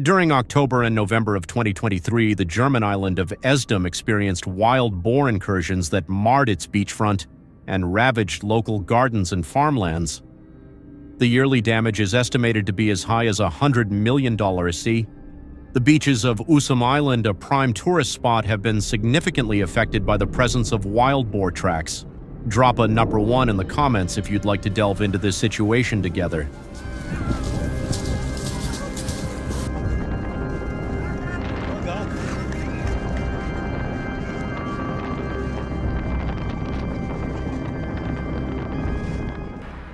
During October and November of 2023, the German island of Esdom experienced wild boar incursions that marred its beachfront and ravaged local gardens and farmlands. The yearly damage is estimated to be as high as $100 million a sea. The beaches of Usum Island, a prime tourist spot, have been significantly affected by the presence of wild boar tracks. Drop a number 1 in the comments if you'd like to delve into this situation together.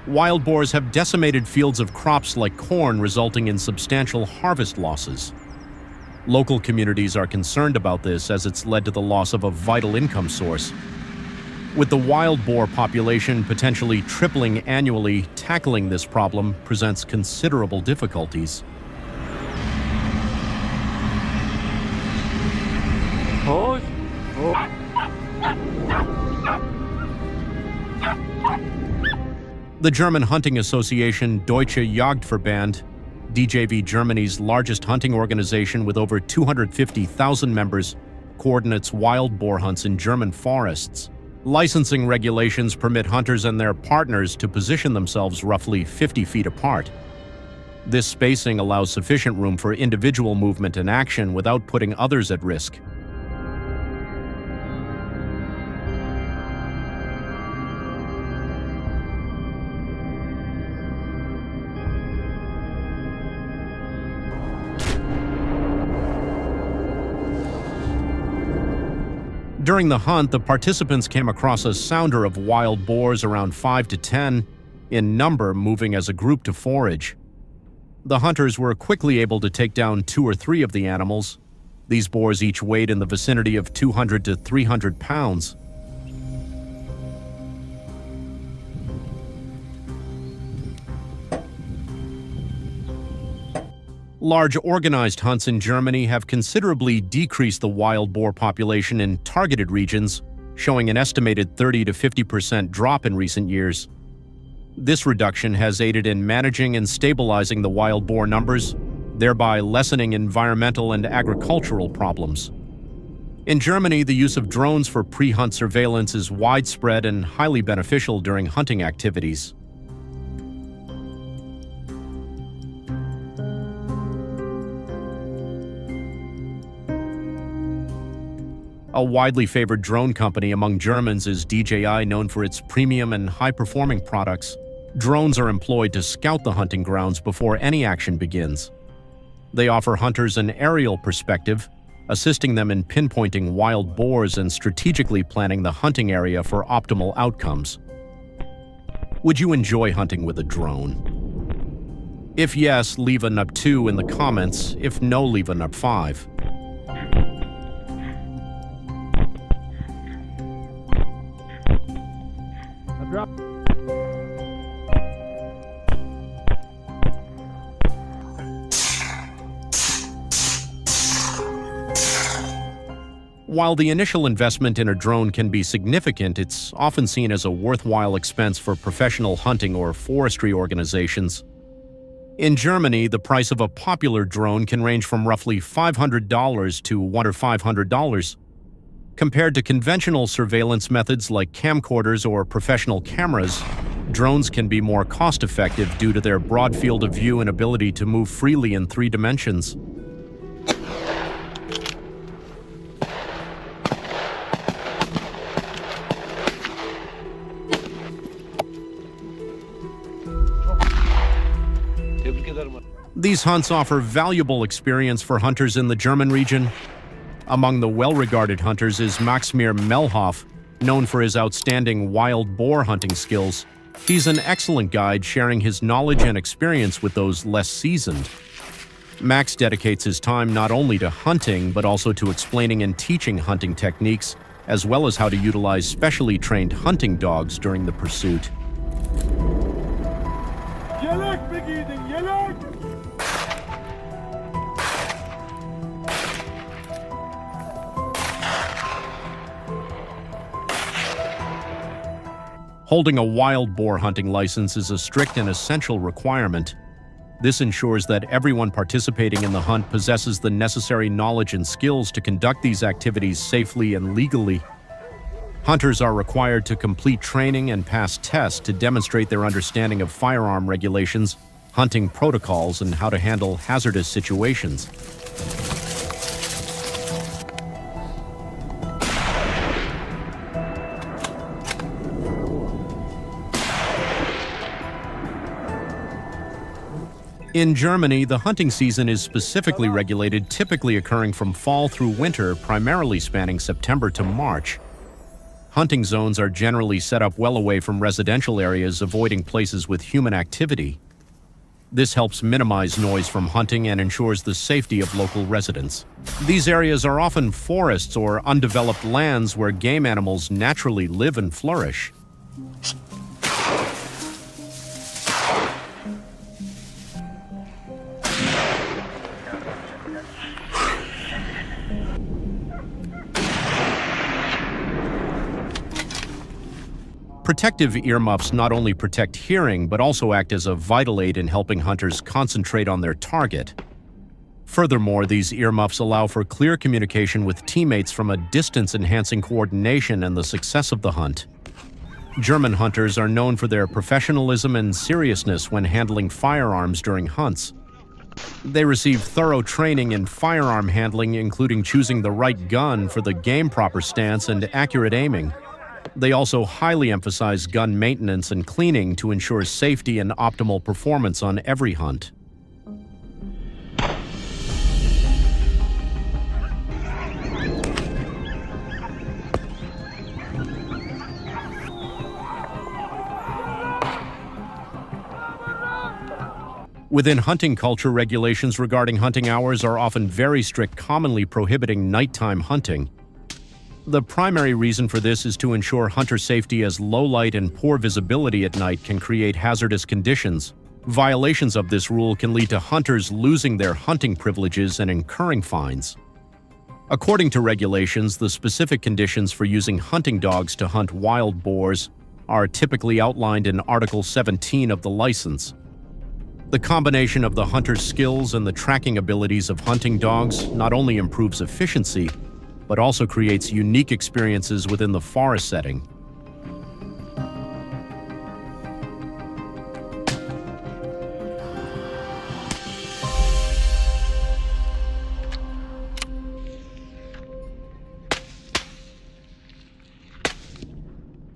Wild boars have decimated fields of crops like corn, resulting in substantial harvest losses. Local communities are concerned about this as it's led to the loss of a vital income source. With the wild boar population potentially tripling annually, tackling this problem presents considerable difficulties. The German hunting association Deutsche Jagdverband, DJV Germany's largest hunting organization with over 250,000 members, coordinates wild boar hunts in German forests. Licensing regulations permit hunters and their partners to position themselves roughly 50 feet apart. This spacing allows sufficient room for individual movement and action without putting others at risk. During the hunt, the participants came across a sounder of wild boars around 5 to 10, in number moving as a group to forage. The hunters were quickly able to take down 2 or 3 of the animals. These boars each weighed in the vicinity of 200 to 300 pounds. Large organized hunts in Germany have considerably decreased the wild boar population in targeted regions, showing an estimated 30 to 50% drop in recent years. This reduction has aided in managing and stabilizing the wild boar numbers, thereby lessening environmental and agricultural problems. In Germany, the use of drones for pre-hunt surveillance is widespread and highly beneficial during hunting activities. A widely favored drone company among Germans is DJI, known for its premium and high-performing products. Drones are employed to scout the hunting grounds before any action begins. They offer hunters an aerial perspective, assisting them in pinpointing wild boars and strategically planning the hunting area for optimal outcomes. Would you enjoy hunting with a drone? If yes, leave a nub 2 in the comments. If no, leave a nub 5. While the initial investment in a drone can be significant, it's often seen as a worthwhile expense for professional hunting or forestry organizations. In Germany, the price of a popular drone can range from roughly $500 to $100 or $500. Compared to conventional surveillance methods like camcorders or professional cameras, drones can be more cost-effective due to their broad field of view and ability to move freely in 3 dimensions. These hunts offer valuable experience for hunters in the German region. Among the well-regarded hunters is Maximir Melhoff, known for his outstanding wild boar hunting skills. He's an excellent guide, sharing his knowledge and experience with those less seasoned. Max dedicates his time not only to hunting, but also to explaining and teaching hunting techniques, as well as how to utilize specially trained hunting dogs during the pursuit. Holding a wild boar hunting license is a strict and essential requirement. This ensures that everyone participating in the hunt possesses the necessary knowledge and skills to conduct these activities safely and legally. Hunters are required to complete training and pass tests to demonstrate their understanding of firearm regulations, hunting protocols, and how to handle hazardous situations. In Germany, the hunting season is specifically regulated, typically occurring from fall through winter, primarily spanning September to March. Hunting zones are generally set up well away from residential areas, avoiding places with human activity. This helps minimize noise from hunting and ensures the safety of local residents. These areas are often forests or undeveloped lands where game animals naturally live and flourish. Protective earmuffs not only protect hearing, but also act as a vital aid in helping hunters concentrate on their target. Furthermore, these earmuffs allow for clear communication with teammates from a distance, enhancing coordination and the success of the hunt. German hunters are known for their professionalism and seriousness when handling firearms during hunts. They receive thorough training in firearm handling, including choosing the right gun for the game-proper stance and accurate aiming. They also highly emphasize gun maintenance and cleaning to ensure safety and optimal performance on every hunt. Within hunting culture, regulations regarding hunting hours are often very strict, commonly prohibiting nighttime hunting. The primary reason for this is to ensure hunter safety, as low light and poor visibility at night can create hazardous conditions. Violations of this rule can lead to hunters losing their hunting privileges and incurring fines. According to regulations, the specific conditions for using hunting dogs to hunt wild boars are typically outlined in Article 17 of the license. The combination of the hunter's skills and the tracking abilities of hunting dogs not only improves efficiency, but also creates unique experiences within the forest setting.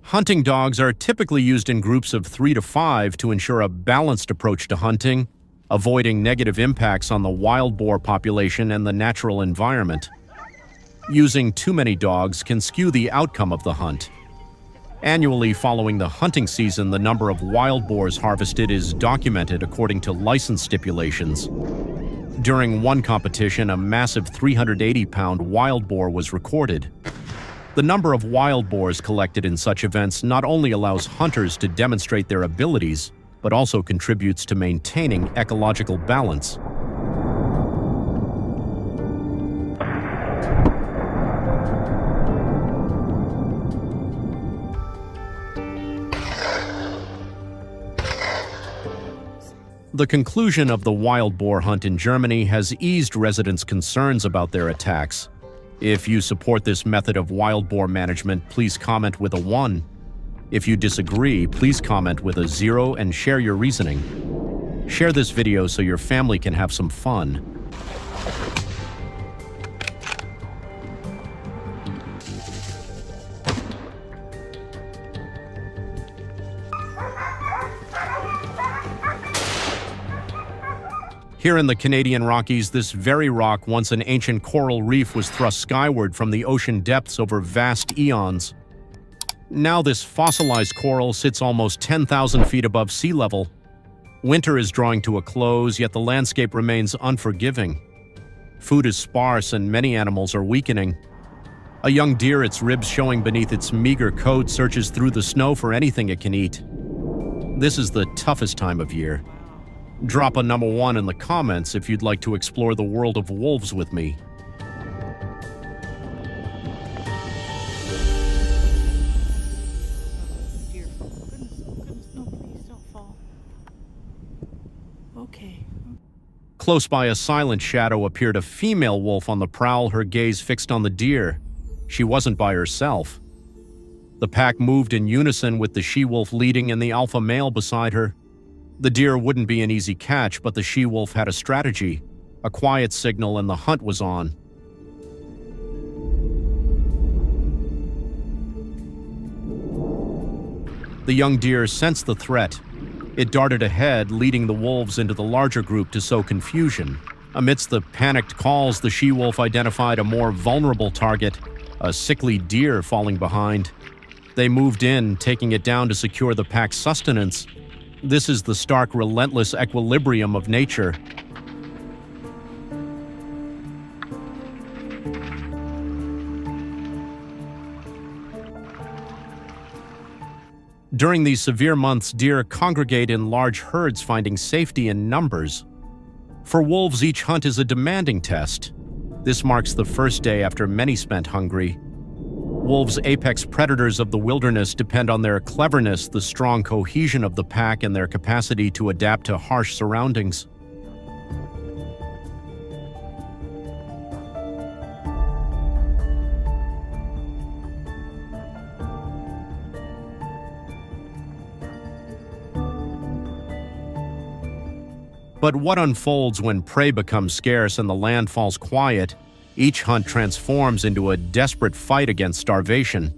Hunting dogs are typically used in groups of 3 to 5 to ensure a balanced approach to hunting, avoiding negative impacts on the wild boar population and the natural environment. Using too many dogs can skew the outcome of the hunt. Annually, following the hunting season, the number of wild boars harvested is documented according to license stipulations. During one competition, a massive 380-pound wild boar was recorded. The number of wild boars collected in such events not only allows hunters to demonstrate their abilities, but also contributes to maintaining ecological balance. The conclusion of the wild boar hunt in Germany has eased residents' concerns about their attacks. If you support this method of wild boar management, please comment with a 1. If you disagree, please comment with a 0 and share your reasoning. Share this video so your family can have some fun. Here in the Canadian Rockies, this very rock, once an ancient coral reef, was thrust skyward from the ocean depths over vast eons. Now this fossilized coral sits almost 10,000 feet above sea level. Winter is drawing to a close, yet the landscape remains unforgiving. Food is sparse and many animals are weakening. A young deer, its ribs showing beneath its meager coat, searches through the snow for anything it can eat. This is the toughest time of year. Drop a number 1 in the comments if you'd like to explore the world of wolves with me. Dear, goodness, no, please don't fall. Okay. Close by a silent shadow appeared a female wolf on the prowl, her gaze fixed on the deer. She wasn't by herself. The pack moved in unison, with the she-wolf leading and the alpha male beside her. The deer wouldn't be an easy catch, but the she-wolf had a strategy, a quiet signal, and the hunt was on. The young deer sensed the threat. It darted ahead, leading the wolves into the larger group to sow confusion. Amidst the panicked calls, the she-wolf identified a more vulnerable target, a sickly deer falling behind. They moved in, taking it down to secure the pack's sustenance. This is the stark, relentless equilibrium of nature. During these severe months, deer congregate in large herds, finding safety in numbers. For wolves, each hunt is a demanding test. This marks the first day after many spent hungry. Wolves, apex predators of the wilderness, depend on their cleverness, the strong cohesion of the pack, and their capacity to adapt to harsh surroundings. But what unfolds when prey becomes scarce and the land falls quiet? Each hunt transforms into a desperate fight against starvation.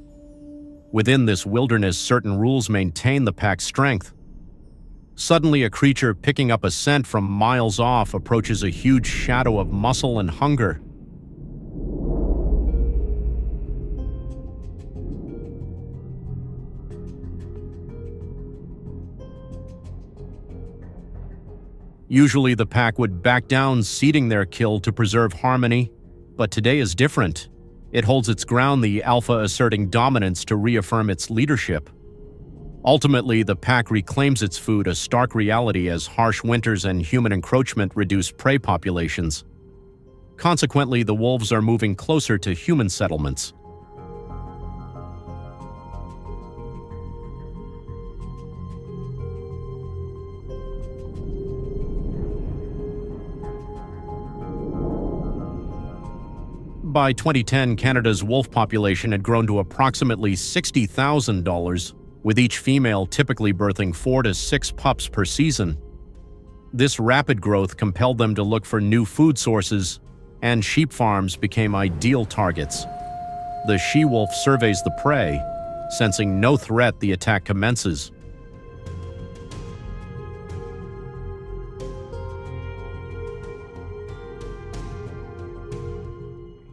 Within this wilderness, certain rules maintain the pack's strength. Suddenly, a creature picking up a scent from miles off approaches a huge shadow of muscle and hunger. Usually, the pack would back down, ceding their kill to preserve harmony. But today is different. It holds its ground, the alpha asserting dominance to reaffirm its leadership. Ultimately, the pack reclaims its food, a stark reality as harsh winters and human encroachment reduce prey populations. Consequently, the wolves are moving closer to human settlements. By 2010, Canada's wolf population had grown to approximately 60,000, with each female typically birthing 4 to 6 pups per season. This rapid growth compelled them to look for new food sources, and sheep farms became ideal targets. The she-wolf surveys the prey. Sensing no threat, the attack commences.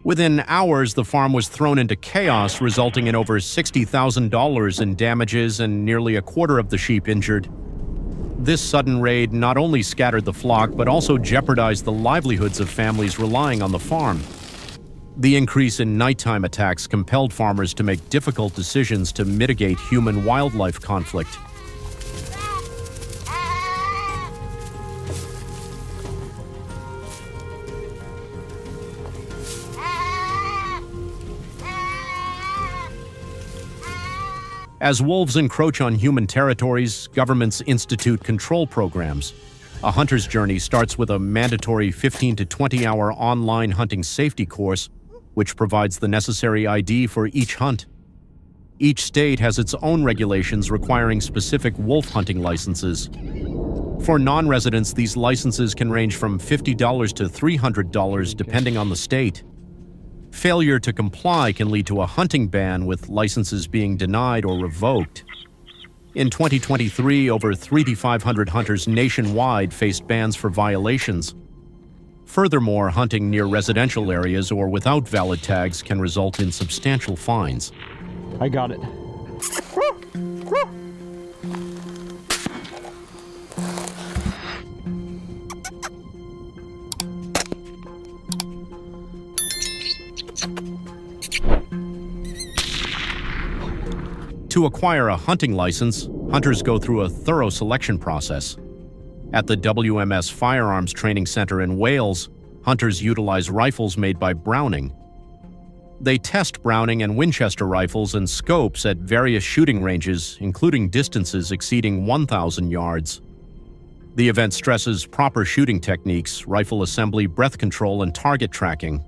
Within hours, the farm was thrown into chaos, resulting in over $60,000 in damages and nearly a quarter of the sheep injured. This sudden raid not only scattered the flock, but also jeopardized the livelihoods of families relying on the farm. The increase in nighttime attacks compelled farmers to make difficult decisions to mitigate human-wildlife conflict. As wolves encroach on human territories, governments institute control programs. A hunter's journey starts with a mandatory 15 to 20-hour online hunting safety course, which provides the necessary ID for each hunt. Each state has its own regulations requiring specific wolf hunting licenses. For non-residents, these licenses can range from $50 to $300 depending on the state. Failure to comply can lead to a hunting ban, with licenses being denied or revoked. In 2023, over 3,500 hunters nationwide faced bans for violations. Furthermore, hunting near residential areas or without valid tags can result in substantial fines. I got it. To acquire a hunting license, hunters go through a thorough selection process. At the WMS Firearms Training Center in Wales, hunters utilize rifles made by Browning. They test Browning and Winchester rifles and scopes at various shooting ranges, including distances exceeding 1,000 yards. The event stresses proper shooting techniques, rifle assembly, breath control, and target tracking.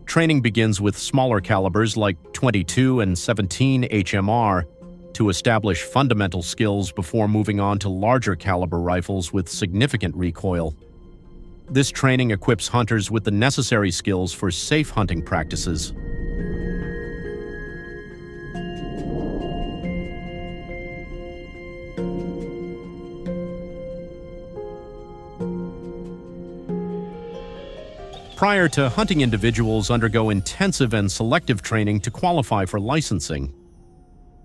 Training begins with smaller calibers like 22 and 17 HMR to establish fundamental skills before moving on to larger caliber rifles with significant recoil. This training equips hunters with the necessary skills for safe hunting practices. Prior to hunting, individuals undergo intensive and selective training to qualify for licensing.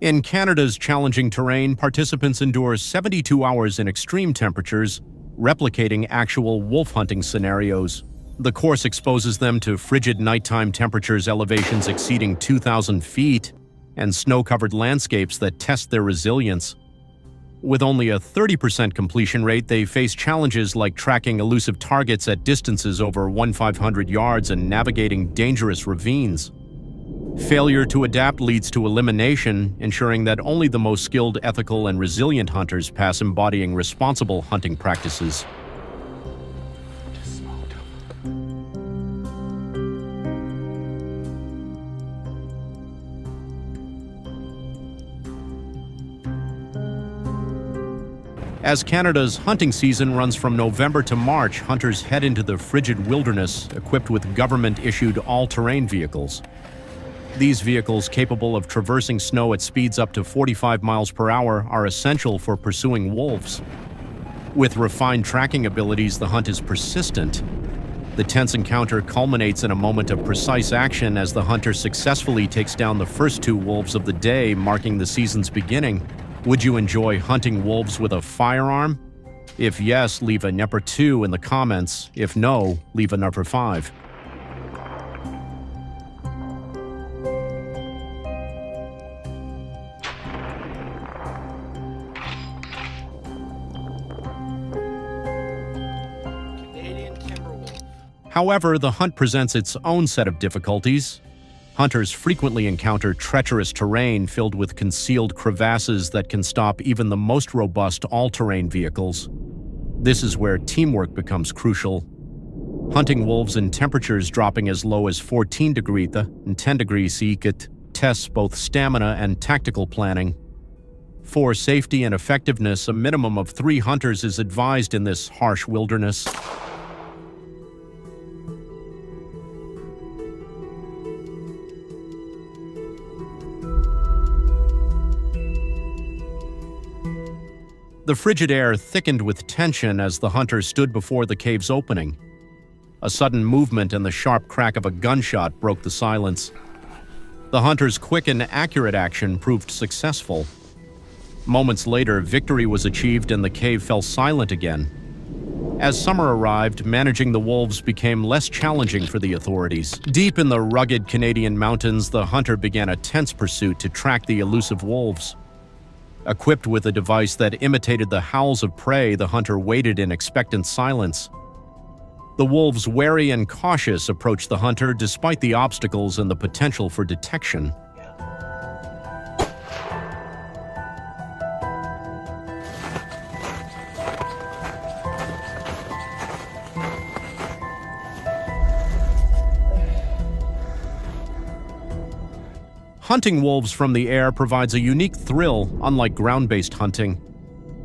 In Canada's challenging terrain, participants endure 72 hours in extreme temperatures, replicating actual wolf hunting scenarios. The course exposes them to frigid nighttime temperatures, elevations exceeding 2,000 feet, and snow-covered landscapes that test their resilience. With only a 30% completion rate, they face challenges like tracking elusive targets at distances over 1,500 yards and navigating dangerous ravines. Failure to adapt leads to elimination, ensuring that only the most skilled, ethical, and resilient hunters pass embodying responsible hunting practices. As Canada's hunting season runs from November to March, hunters head into the frigid wilderness equipped with government-issued all-terrain vehicles. These vehicles, capable of traversing snow at speeds up to 45 miles per hour, are essential for pursuing wolves. With refined tracking abilities, the hunt is persistent. The tense encounter culminates in a moment of precise action as the hunter successfully takes down the first 2 wolves of the day, marking the season's beginning. Would you enjoy hunting wolves with a firearm? If yes, leave a number 2 in the comments. If no, leave a number 5. However, the hunt presents its own set of difficulties. Hunters frequently encounter treacherous terrain filled with concealed crevasses that can stop even the most robust all-terrain vehicles. This is where teamwork becomes crucial. Hunting wolves in temperatures dropping as low as 14 degrees and 10 degrees C tests both stamina and tactical planning. For safety and effectiveness, a minimum of 3 hunters is advised in this harsh wilderness. The frigid air thickened with tension as the hunter stood before the cave's opening. A sudden movement and the sharp crack of a gunshot broke the silence. The hunter's quick and accurate action proved successful. Moments later, victory was achieved and the cave fell silent again. As summer arrived, managing the wolves became less challenging for the authorities. Deep in the rugged Canadian mountains, the hunter began a tense pursuit to track the elusive wolves. Equipped with a device that imitated the howls of prey, the hunter waited in expectant silence. The wolves, wary and cautious, approached the hunter despite the obstacles and the potential for detection. Hunting wolves from the air provides a unique thrill, unlike ground-based hunting.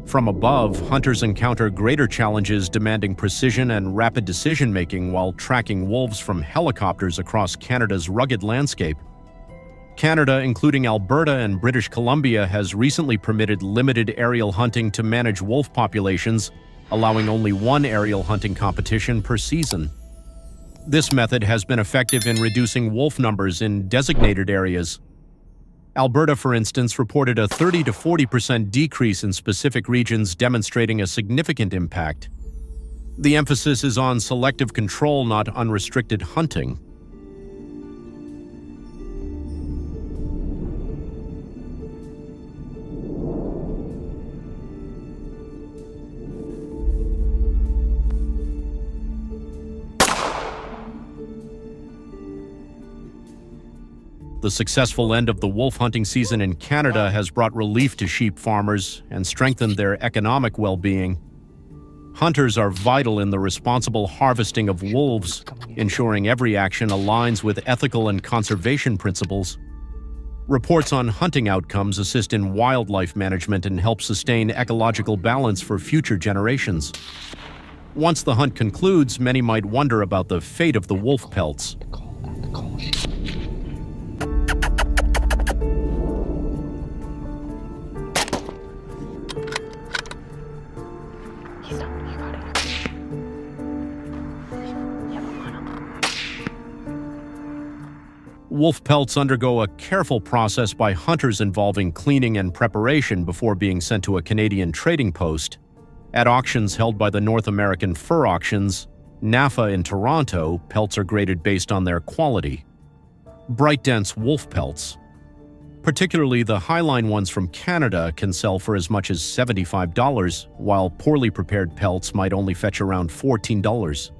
From above, hunters encounter greater challenges demanding precision and rapid decision-making while tracking wolves from helicopters across Canada's rugged landscape. Canada, including Alberta and British Columbia, has recently permitted limited aerial hunting to manage wolf populations, allowing only 1 aerial hunting competition per season. This method has been effective in reducing wolf numbers in designated areas. Alberta, for instance, reported a 30 to 40% decrease in specific regions, demonstrating a significant impact. The emphasis is on selective control, not unrestricted hunting. The successful end of the wolf hunting season in Canada has brought relief to sheep farmers and strengthened their economic well-being. Hunters are vital in the responsible harvesting of wolves, ensuring every action aligns with ethical and conservation principles. Reports on hunting outcomes assist in wildlife management and help sustain ecological balance for future generations. Once the hunt concludes, many might wonder about the fate of the wolf pelts. Wolf pelts undergo a careful process by hunters involving cleaning and preparation before being sent to a Canadian trading post. At auctions held by the North American Fur Auctions, NAFA in Toronto, pelts are graded based on their quality. Bright dense wolf pelts, particularly the highline ones from Canada, can sell for as much as $75, while poorly prepared pelts might only fetch around $14.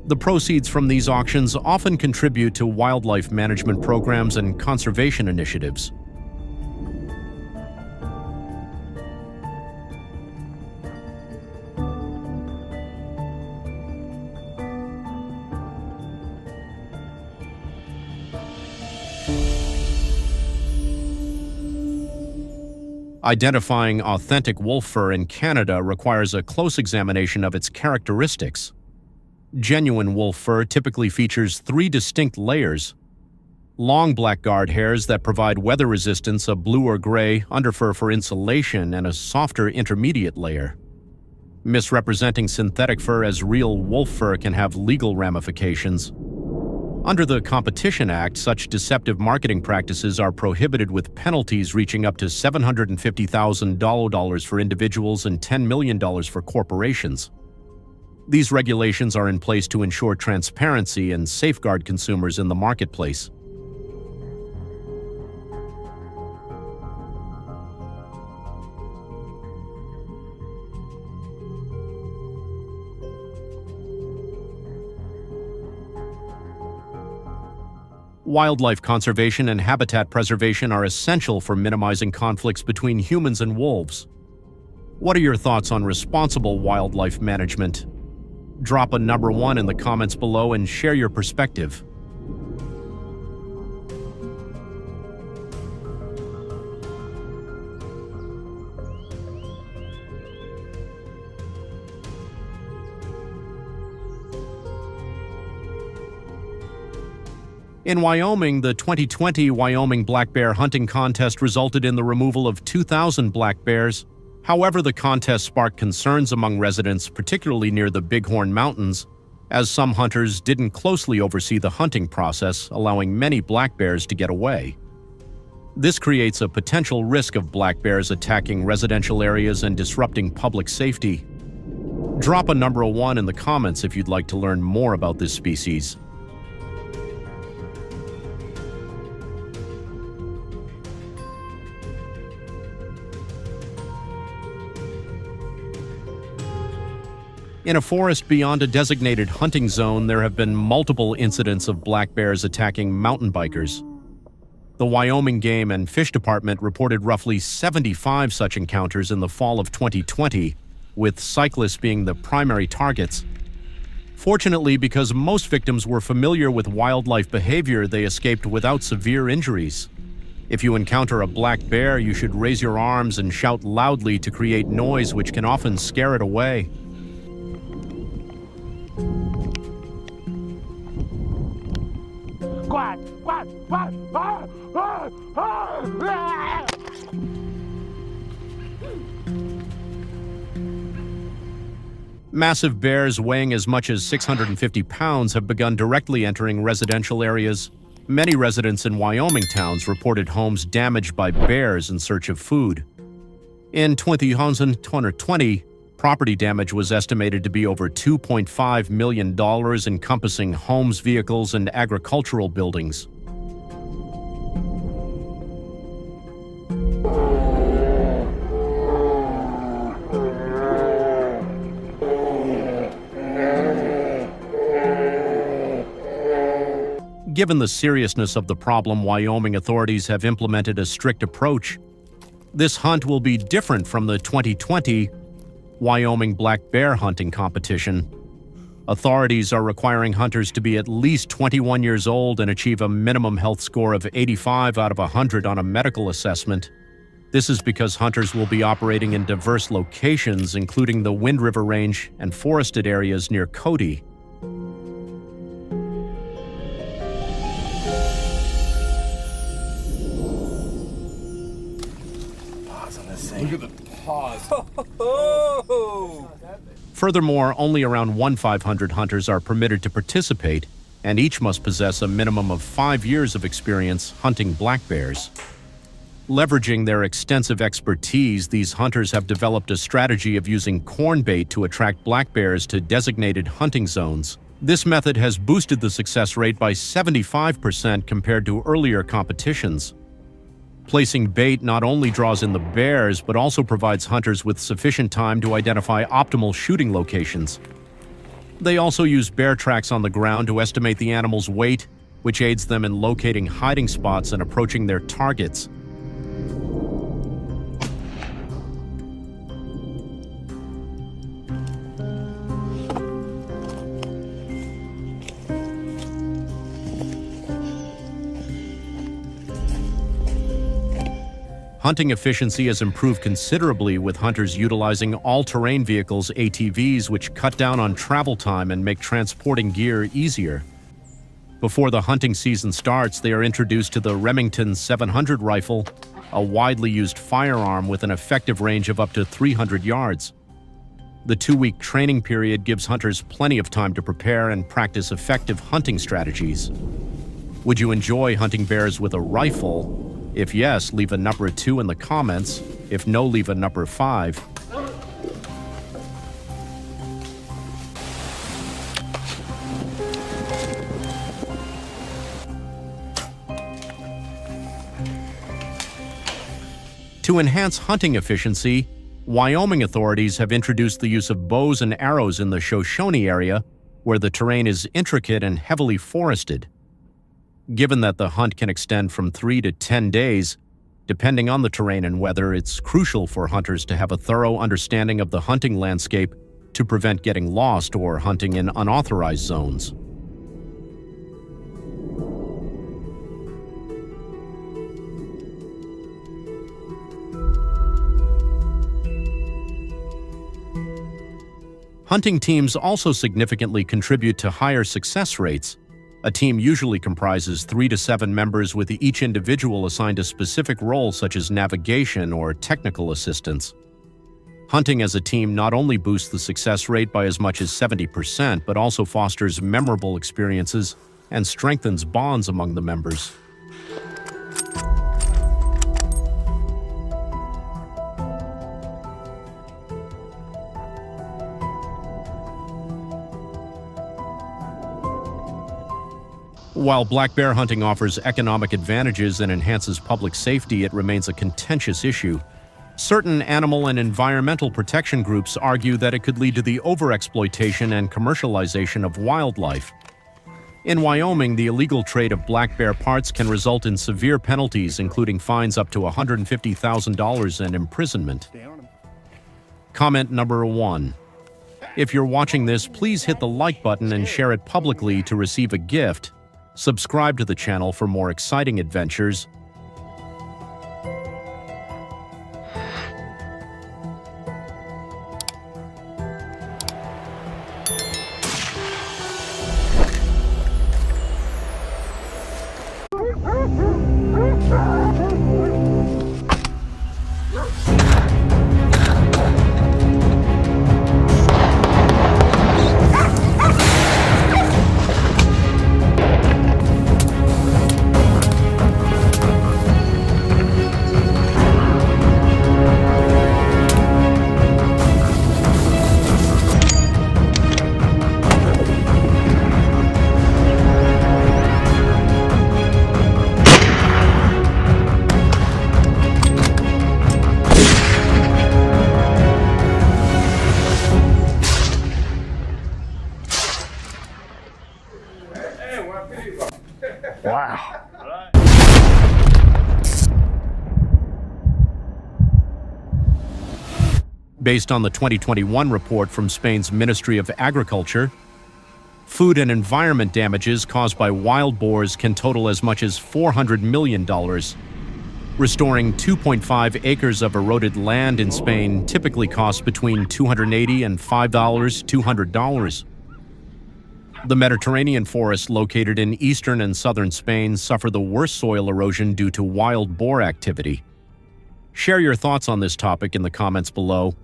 The proceeds from these auctions often contribute to wildlife management programs and conservation initiatives. Identifying authentic wolf fur in Canada requires a close examination of its characteristics. Genuine wolf fur typically features 3 distinct layers: long black guard hairs that provide weather resistance, a blue or gray underfur for insulation, and a softer intermediate layer. Misrepresenting synthetic fur as real wolf fur can have legal ramifications. Under the Competition Act, such deceptive marketing practices are prohibited, with penalties reaching up to $750,000 for individuals and $10 million for corporations. These regulations are in place to ensure transparency and safeguard consumers in the marketplace. Wildlife conservation and habitat preservation are essential for minimizing conflicts between humans and wolves. What are your thoughts on responsible wildlife management? Drop a number 1 in the comments below and share your perspective. In Wyoming, the 2020 Wyoming black bear hunting contest resulted in the removal of 2,000 black bears. However, the contest sparked concerns among residents, particularly near the Bighorn Mountains, as some hunters didn't closely oversee the hunting process, allowing many black bears to get away. This creates a potential risk of black bears attacking residential areas and disrupting public safety. Drop a number 1 in the comments if you'd like to learn more about this species. In a forest beyond a designated hunting zone, there have been multiple incidents of black bears attacking mountain bikers. The Wyoming Game and Fish Department reported roughly 75 such encounters in the fall of 2020, with cyclists being the primary targets. Fortunately, because most victims were familiar with wildlife behavior, they escaped without severe injuries. If you encounter a black bear, you should raise your arms and shout loudly to create noise, which can often scare it away. Quack, quack, quack, ah, ah, ah, ah. Massive bears weighing as much as 650 pounds have begun directly entering residential areas. Many residents in Wyoming towns reported homes damaged by bears in search of food. In 2020, property damage was estimated to be over $2.5 million, encompassing homes, vehicles, and agricultural buildings. Given the seriousness of the problem, Wyoming authorities have implemented a strict approach. This hunt will be different from the 2020 Wyoming black bear hunting competition. Authorities are requiring hunters to be at least 21 years old and achieve a minimum health score of 85 out of 100 on a medical assessment. This is because hunters will be operating in diverse locations, including the Wind River Range and forested areas near Cody. Look at the paws. Furthermore, only around 1,500 hunters are permitted to participate, and each must possess a minimum of 5 years of experience hunting black bears. Leveraging their extensive expertise, these hunters have developed a strategy of using corn bait to attract black bears to designated hunting zones. This method has boosted the success rate by 75% compared to earlier competitions. Placing bait not only draws in the bears, but also provides hunters with sufficient time to identify optimal shooting locations. They also use bear tracks on the ground to estimate the animal's weight, which aids them in locating hiding spots and approaching their targets. Hunting efficiency has improved considerably, with hunters utilizing all-terrain vehicles, ATVs, which cut down on travel time and make transporting gear easier. Before the hunting season starts, they are introduced to the Remington 700 rifle, a widely used firearm with an effective range of up to 300 yards. The 2-week training period gives hunters plenty of time to prepare and practice effective hunting strategies. Would you enjoy hunting bears with a rifle? If yes, leave a number 2 in the comments. If no, leave a number 5. To enhance hunting efficiency, Wyoming authorities have introduced the use of bows and arrows in the Shoshone area, where the terrain is intricate and heavily forested. Given that the hunt can extend from 3 to 10 days, depending on the terrain and weather, it's crucial for hunters to have a thorough understanding of the hunting landscape to prevent getting lost or hunting in unauthorized zones. Hunting teams also significantly contribute to higher success rates. A team usually comprises 3 to 7 members, with each individual assigned a specific role such as navigation or technical assistance. Hunting as a team not only boosts the success rate by as much as 70%, but also fosters memorable experiences and strengthens bonds among the members. While black bear hunting offers economic advantages and enhances public safety, it remains a contentious issue. Certain animal and environmental protection groups argue that it could lead to the overexploitation and commercialization of wildlife. In Wyoming, the illegal trade of black bear parts can result in severe penalties, including fines up to $150,000 and imprisonment. Comment number 1. If you're watching this, please hit the like button and share it publicly to receive a gift. Subscribe to the channel for more exciting adventures. Based on the 2021 report from Spain's Ministry of Agriculture, food and environment damages caused by wild boars can total as much as $400 million. Restoring 2.5 acres of eroded land in Spain typically costs between $280 and $200. The Mediterranean forests located in eastern and southern Spain suffer the worst soil erosion due to wild boar activity. Share your thoughts on this topic in the comments below.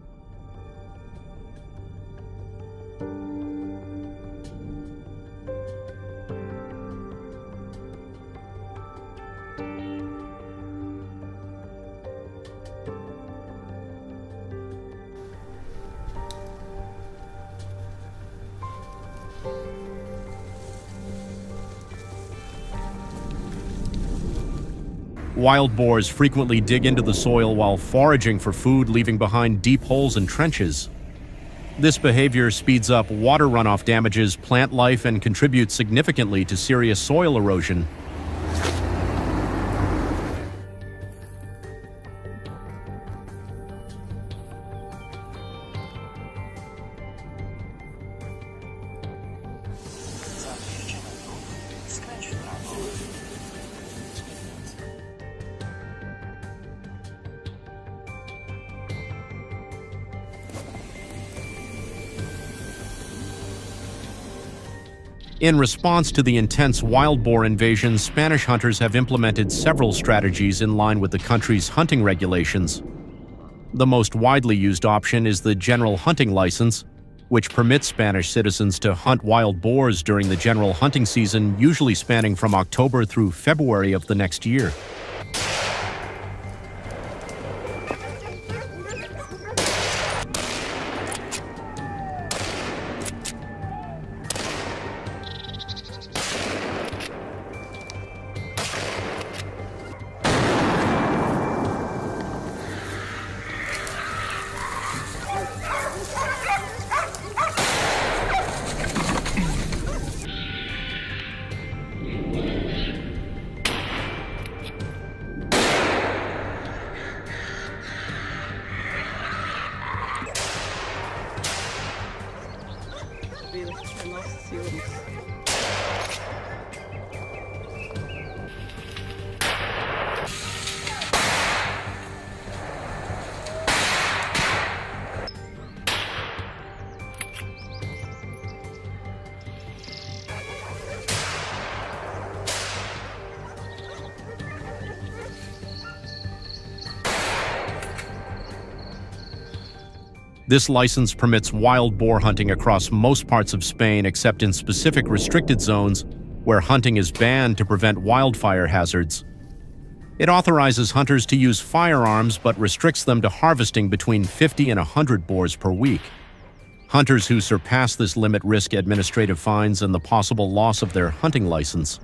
Wild boars frequently dig into the soil while foraging for food, leaving behind deep holes and trenches. This behavior speeds up water runoff, damages plant life, and contributes significantly to serious soil erosion. In response to the intense wild boar invasion, Spanish hunters have implemented several strategies in line with the country's hunting regulations. The most widely used option is the General Hunting License, which permits Spanish citizens to hunt wild boars during the general hunting season, usually spanning from October through February of the next year. This license permits wild boar hunting across most parts of Spain except in specific restricted zones where hunting is banned to prevent wildfire hazards. It authorizes hunters to use firearms but restricts them to harvesting between 50 and 100 boars per week. Hunters who surpass this limit risk administrative fines and the possible loss of their hunting license.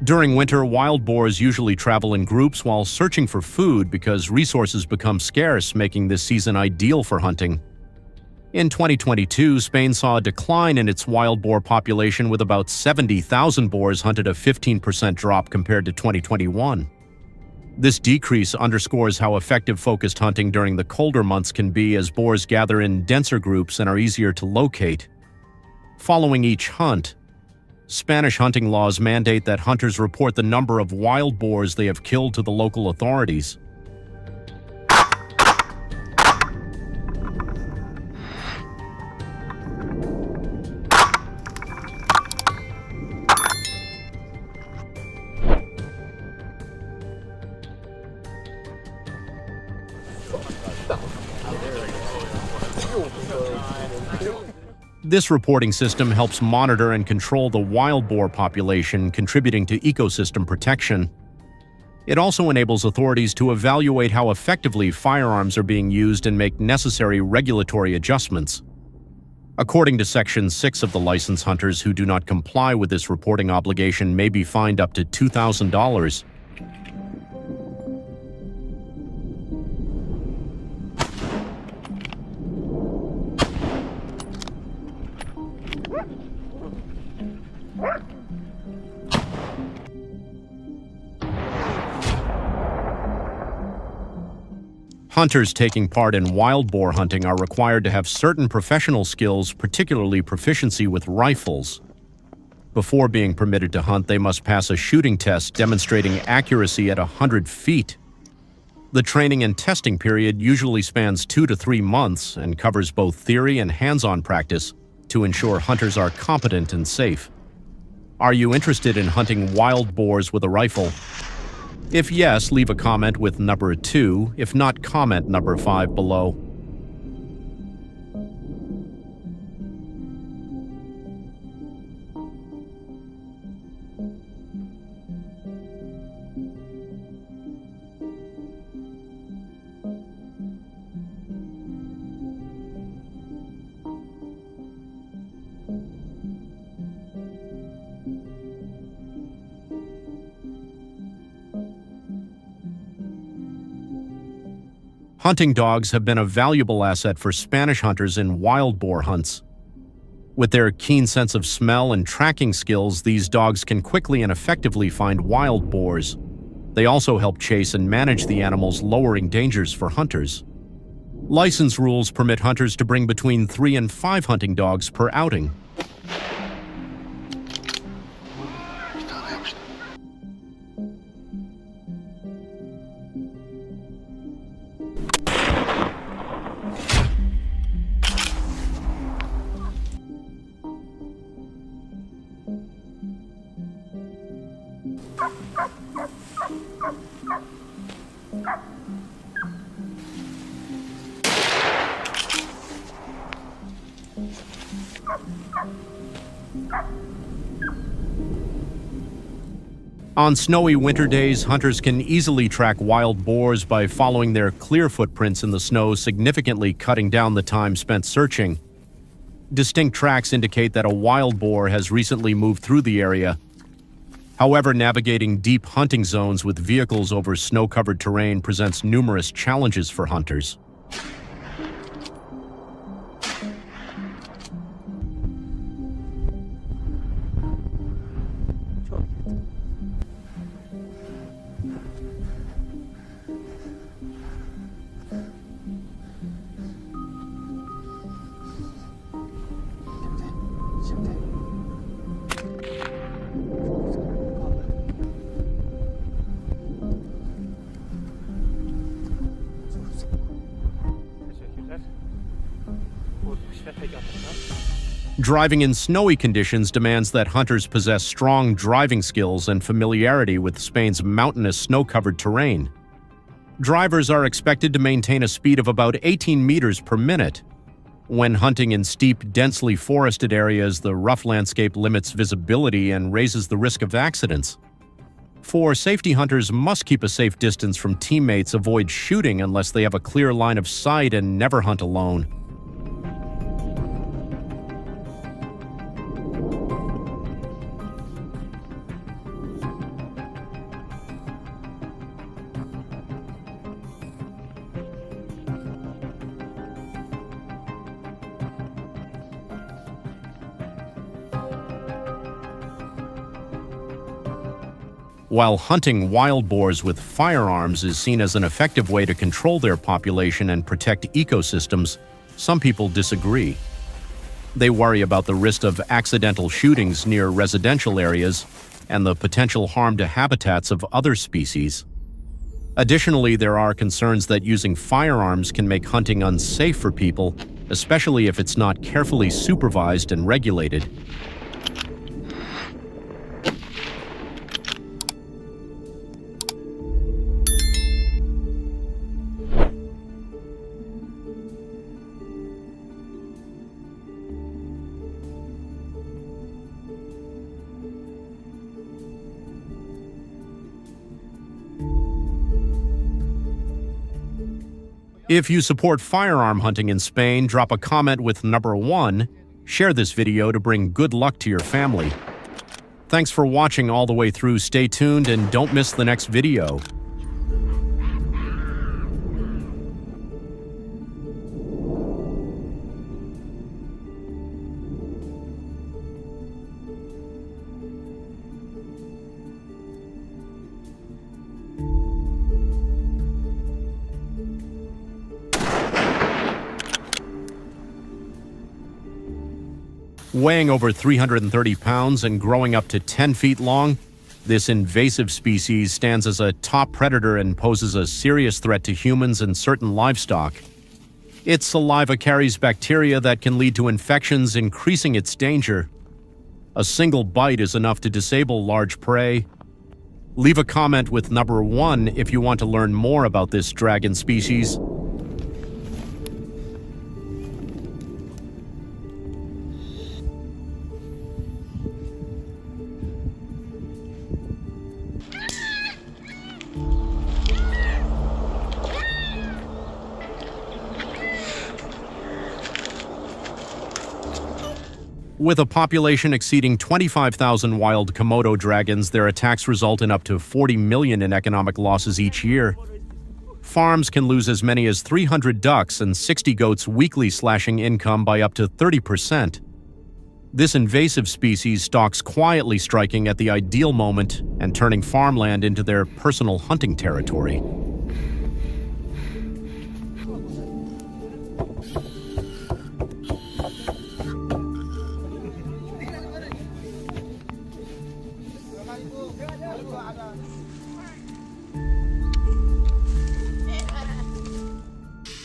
During winter, wild boars usually travel in groups while searching for food because resources become scarce, making this season ideal for hunting. In 2022, Spain saw a decline in its wild boar population, with about 70,000 boars hunted, a 15% drop compared to 2021. This decrease underscores how effective focused hunting during the colder months can be, as boars gather in denser groups and are easier to locate. Following each hunt, Spanish hunting laws mandate that hunters report the number of wild boars they have killed to the local authorities. This reporting system helps monitor and control the wild boar population, contributing to ecosystem protection. It also enables authorities to evaluate how effectively firearms are being used and make necessary regulatory adjustments. According to Section 6 of the license, hunters who do not comply with this reporting obligation may be fined up to $2,000. Hunters taking part in wild boar hunting are required to have certain professional skills, particularly proficiency with rifles. Before being permitted to hunt, they must pass a shooting test demonstrating accuracy at 100 feet. The training and testing period usually spans 2 to 3 months and covers both theory and hands-on practice to ensure hunters are competent and safe. Are you interested in hunting wild boars with a rifle? If yes, leave a comment with number 2. If not, comment number 5 below. Hunting dogs have been a valuable asset for Spanish hunters in wild boar hunts. With their keen sense of smell and tracking skills, these dogs can quickly and effectively find wild boars. They also help chase and manage the animals, lowering dangers for hunters. License rules permit hunters to bring between 3 and 5 hunting dogs per outing. On snowy winter days, hunters can easily track wild boars by following their clear footprints in the snow, significantly cutting down the time spent searching. Distinct tracks indicate that a wild boar has recently moved through the area. However, navigating deep hunting zones with vehicles over snow-covered terrain presents numerous challenges for hunters. Driving in snowy conditions demands that hunters possess strong driving skills and familiarity with Spain's mountainous snow-covered terrain. Drivers are expected to maintain a speed of about 18 meters per minute. When hunting in steep, densely forested areas, the rough landscape limits visibility and raises the risk of accidents. For safety, hunters must keep a safe distance from teammates, avoid shooting unless they have a clear line of sight, and never hunt alone. While hunting wild boars with firearms is seen as an effective way to control their population and protect ecosystems, some people disagree. They worry about the risk of accidental shootings near residential areas and the potential harm to habitats of other species. Additionally, there are concerns that using firearms can make hunting unsafe for people, especially if it's not carefully supervised and regulated. If you support firearm hunting in Spain, drop a comment with number 1. Share this video to bring good luck to your family. Thanks for watching all the way through. Stay tuned and don't miss the next video. Weighing over 330 pounds and growing up to 10 feet long, this invasive species stands as a top predator and poses a serious threat to humans and certain livestock. Its saliva carries bacteria that can lead to infections, increasing its danger. A single bite is enough to disable large prey. Leave a comment with number 1 if you want to learn more about this dragon species. With a population exceeding 25,000 wild Komodo dragons, their attacks result in up to 40 million in economic losses each year. Farms can lose as many as 300 ducks and 60 goats weekly, slashing income by up to 30%. This invasive species stalks quietly, striking at the ideal moment and turning farmland into their personal hunting territory.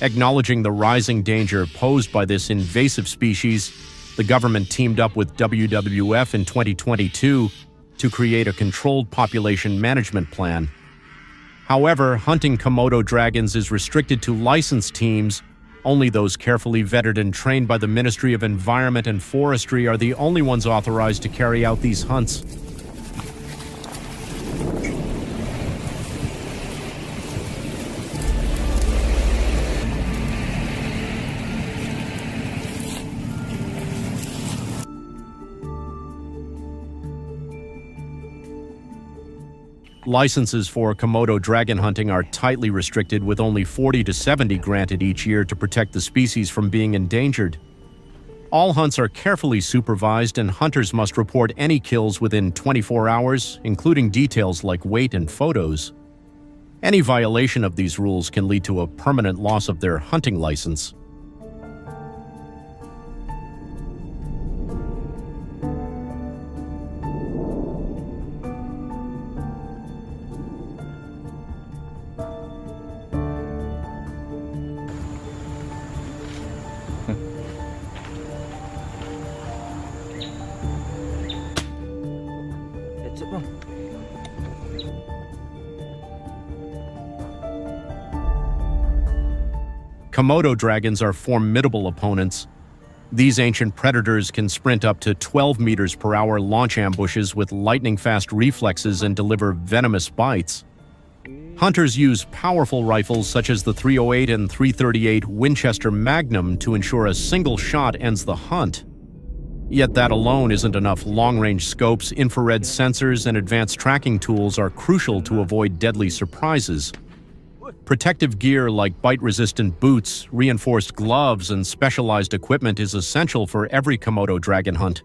Acknowledging the rising danger posed by this invasive species, the government teamed up with WWF in 2022 to create a controlled population management plan. However, hunting Komodo dragons is restricted to licensed teams. Only those carefully vetted and trained by the Ministry of Environment and Forestry are the only ones authorized to carry out these hunts. Licenses for Komodo dragon hunting are tightly restricted, with only 40 to 70 granted each year to protect the species from being endangered. All hunts are carefully supervised, and hunters must report any kills within 24 hours, including details like weight and photos. Any violation of these rules can lead to a permanent loss of their hunting license. Komodo dragons are formidable opponents. These ancient predators can sprint up to 12 meters per hour, launch ambushes with lightning-fast reflexes, and deliver venomous bites. Hunters use powerful rifles such as the .308 and .338 Winchester Magnum to ensure a single shot ends the hunt. Yet that alone isn't enough. Long-range scopes, infrared sensors, and advanced tracking tools are crucial to avoid deadly surprises. Protective gear like bite-resistant boots, reinforced gloves, and specialized equipment is essential for every Komodo dragon hunt.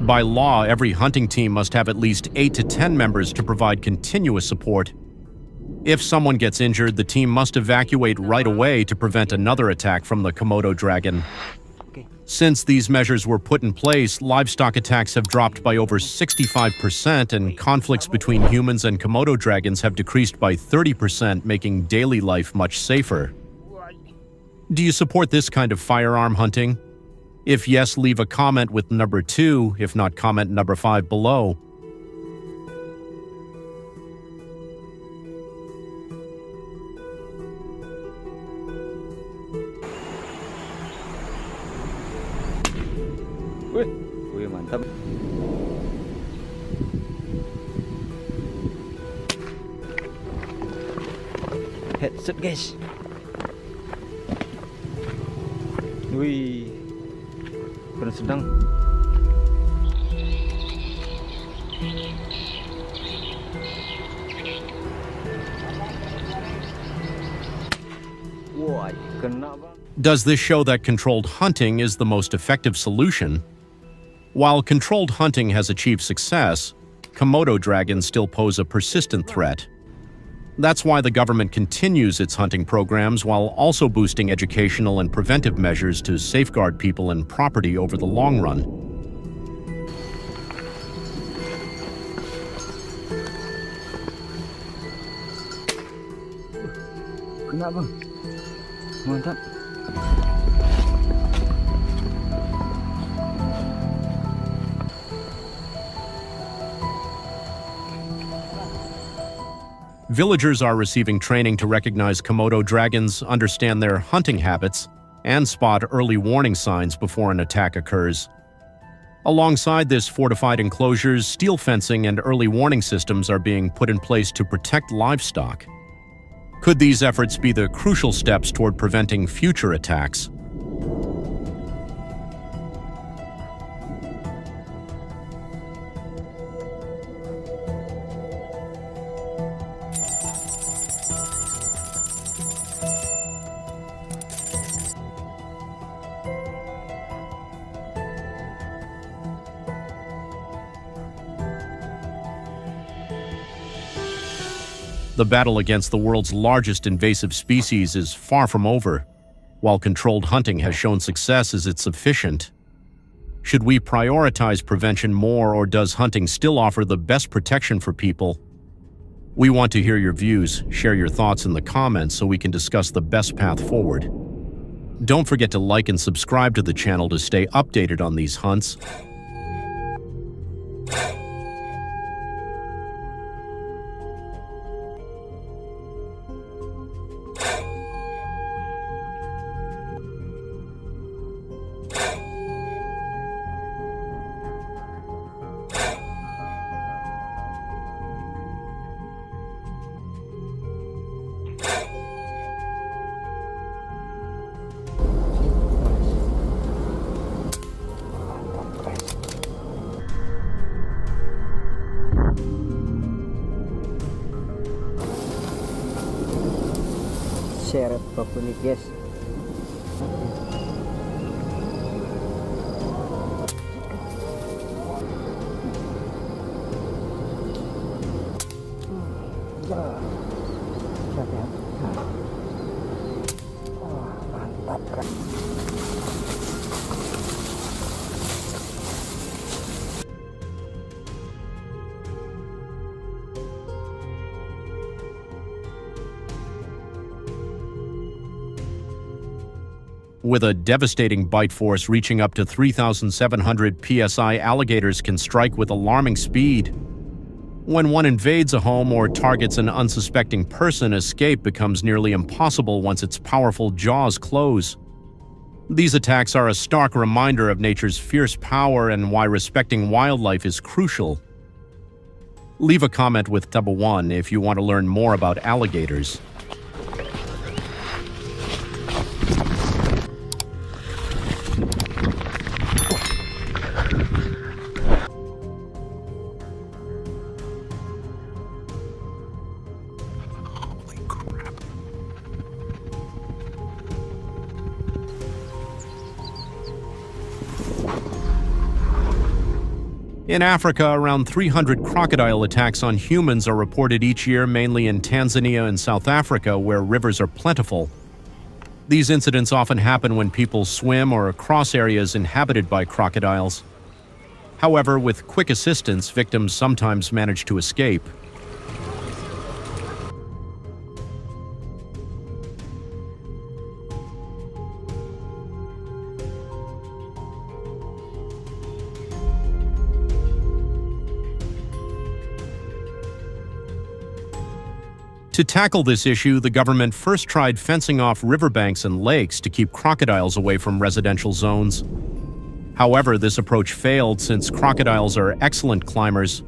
By law, every hunting team must have at least 8 to 10 members to provide continuous support. If someone gets injured, the team must evacuate right away to prevent another attack from the Komodo dragon. Since these measures were put in place, livestock attacks have dropped by over 65%, and conflicts between humans and Komodo dragons have decreased by 30%, making daily life much safer. Do you support this kind of firearm hunting? If yes, leave a comment with number 2, if not, comment number 5 below. headset guys. Wih, keren sedang. Wah, kena bang. Does this show that controlled hunting is the most effective solution? While controlled hunting has achieved success, Komodo dragons still pose a persistent threat. That's why the government continues its hunting programs while also boosting educational and preventive measures to safeguard people and property over the long run. Kena bang. Mantap. Villagers are receiving training to recognize Komodo dragons, understand their hunting habits, and spot early warning signs before an attack occurs. Alongside this, fortified enclosures, steel fencing, and early warning systems are being put in place to protect livestock. Could these efforts be the crucial steps toward preventing future attacks? The battle against the world's largest invasive species is far from over. While controlled hunting has shown success, is it sufficient? Should we prioritize prevention more, or does hunting still offer the best protection for people? We want to hear your views. Share your thoughts in the comments so we can discuss the best path forward. Don't forget to like and subscribe to the channel to stay updated on these hunts. Seret apapun nih guys. Mantap kan. With a devastating bite force reaching up to 3,700 psi, alligators can strike with alarming speed. When one invades a home or targets an unsuspecting person, escape becomes nearly impossible once its powerful jaws close. These attacks are a stark reminder of nature's fierce power and why respecting wildlife is crucial. Leave a comment with #1 if you want to learn more about alligators. In Africa, around 300 crocodile attacks on humans are reported each year, mainly in Tanzania and South Africa, where rivers are plentiful. These incidents often happen when people swim or cross areas inhabited by crocodiles. However, with quick assistance, victims sometimes manage to escape. To tackle this issue, the government first tried fencing off riverbanks and lakes to keep crocodiles away from residential zones. However, this approach failed since crocodiles are excellent climbers.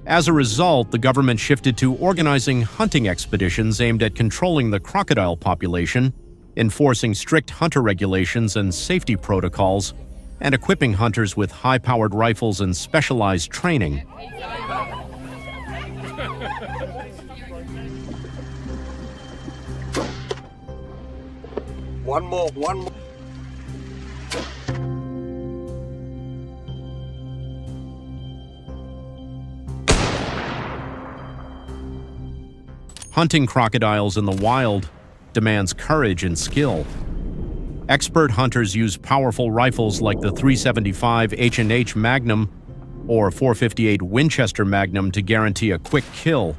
As a result, the government shifted to organizing hunting expeditions aimed at controlling the crocodile population, enforcing strict hunter regulations and safety protocols, and equipping hunters with high-powered rifles and specialized training. One more. Hunting crocodiles in the wild demands courage and skill. Expert hunters use powerful rifles like the .375 H&H Magnum or .458 Winchester Magnum to guarantee a quick kill.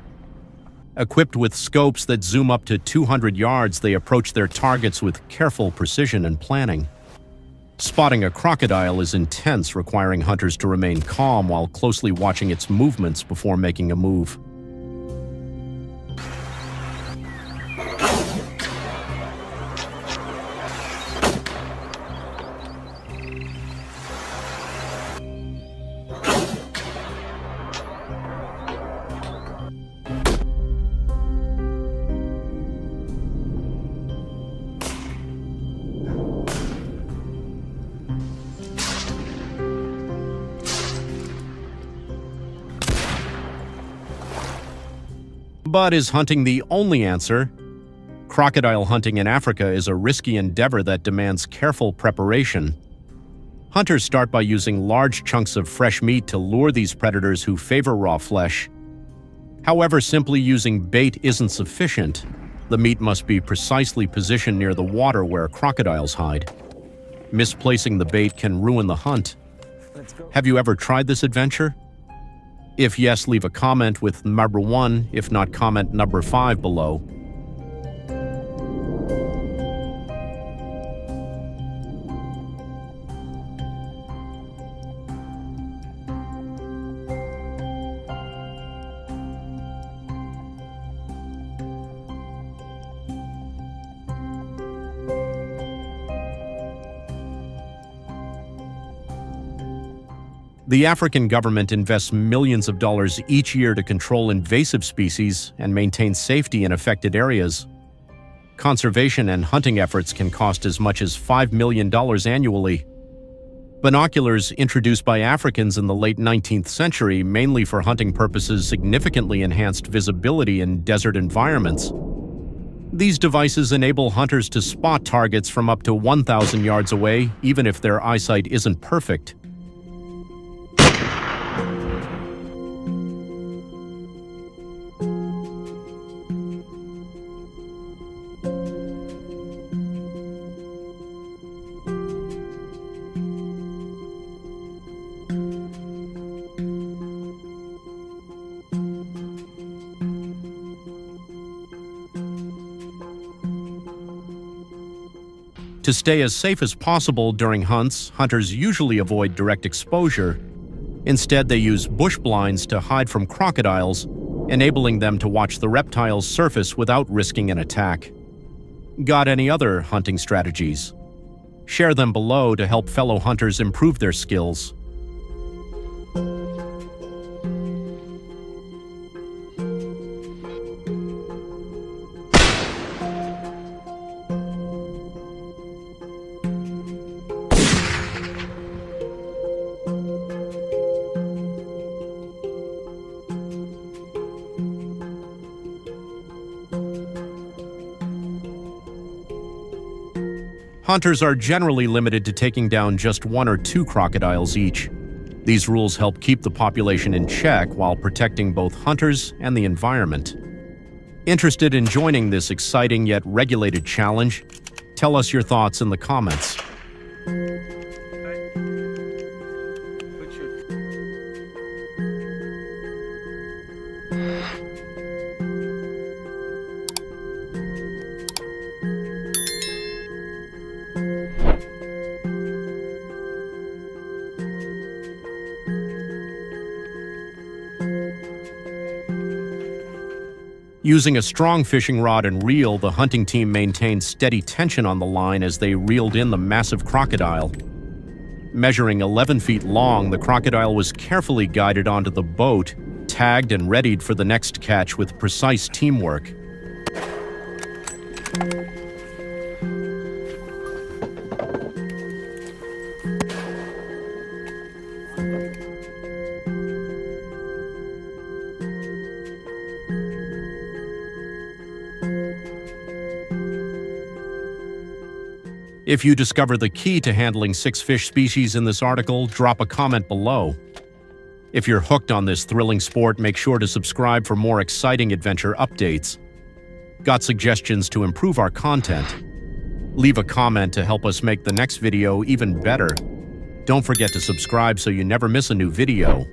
Equipped with scopes that zoom up to 200 yards, they approach their targets with careful precision and planning. Spotting a crocodile is intense, requiring hunters to remain calm while closely watching its movements before making a move. But is hunting the only answer? Crocodile hunting in Africa is a risky endeavor that demands careful preparation. Hunters start by using large chunks of fresh meat to lure these predators who favor raw flesh. However, simply using bait isn't sufficient. The meat must be precisely positioned near the water where crocodiles hide. Misplacing the bait can ruin the hunt. Have you ever tried this adventure? If yes, leave a comment with number 1, if not, comment number 5 below. The African government invests millions of dollars each year to control invasive species and maintain safety in affected areas. Conservation and hunting efforts can cost as much as $5 million annually. Binoculars introduced by Africans in the late 19th century, mainly for hunting purposes, significantly enhanced visibility in desert environments. These devices enable hunters to spot targets from up to 1,000 yards away, even if their eyesight isn't perfect. To stay as safe as possible during hunts, hunters usually avoid direct exposure. Instead, they use bush blinds to hide from crocodiles, enabling them to watch the reptile's surface without risking an attack. Got any other hunting strategies? Share them below to help fellow hunters improve their skills. Hunters are generally limited to taking down just 1 or 2 crocodiles each. These rules help keep the population in check while protecting both hunters and the environment. Interested in joining this exciting yet regulated challenge? Tell us your thoughts in the comments. Using a strong fishing rod and reel, the hunting team maintained steady tension on the line as they reeled in the massive crocodile. Measuring 11 feet long, the crocodile was carefully guided onto the boat, tagged and readied for the next catch with precise teamwork. If you discover the key to handling 6 fish species in this article, drop a comment below. If you're hooked on this thrilling sport, make sure to subscribe for more exciting adventure updates. Got suggestions to improve our content? Leave a comment to help us make the next video even better. Don't forget to subscribe so you never miss a new video.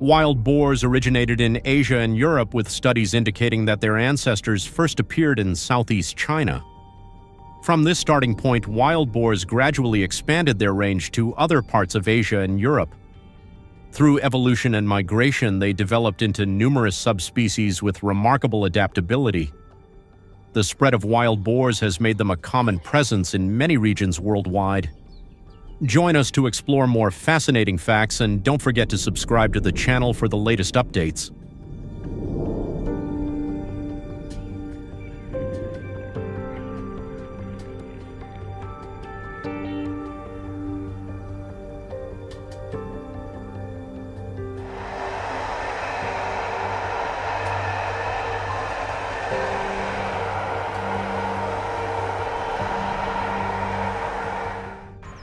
Wild boars originated in Asia and Europe, with studies indicating that their ancestors first appeared in southeast China. From this starting point, wild boars gradually expanded their range to other parts of Asia and Europe. Through evolution and migration, they developed into numerous subspecies with remarkable adaptability. The spread of wild boars has made them a common presence in many regions worldwide. Join us to explore more fascinating facts, and don't forget to subscribe to the channel for the latest updates.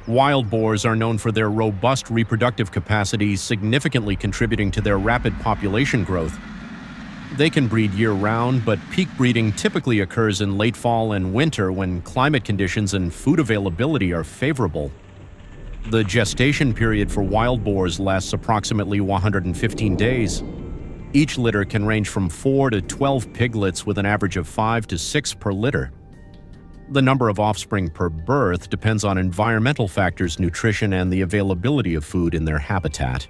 Wild boars are known for their robust reproductive capacity, significantly contributing to their rapid population growth. They can breed year-round, but peak breeding typically occurs in late fall and winter when climate conditions and food availability are favorable. The gestation period for wild boars lasts approximately 115 days. Each litter can range from 4 to 12 piglets, with an average of 5 to 6 per litter. The number of offspring per birth depends on environmental factors, nutrition, and the availability of food in their habitat.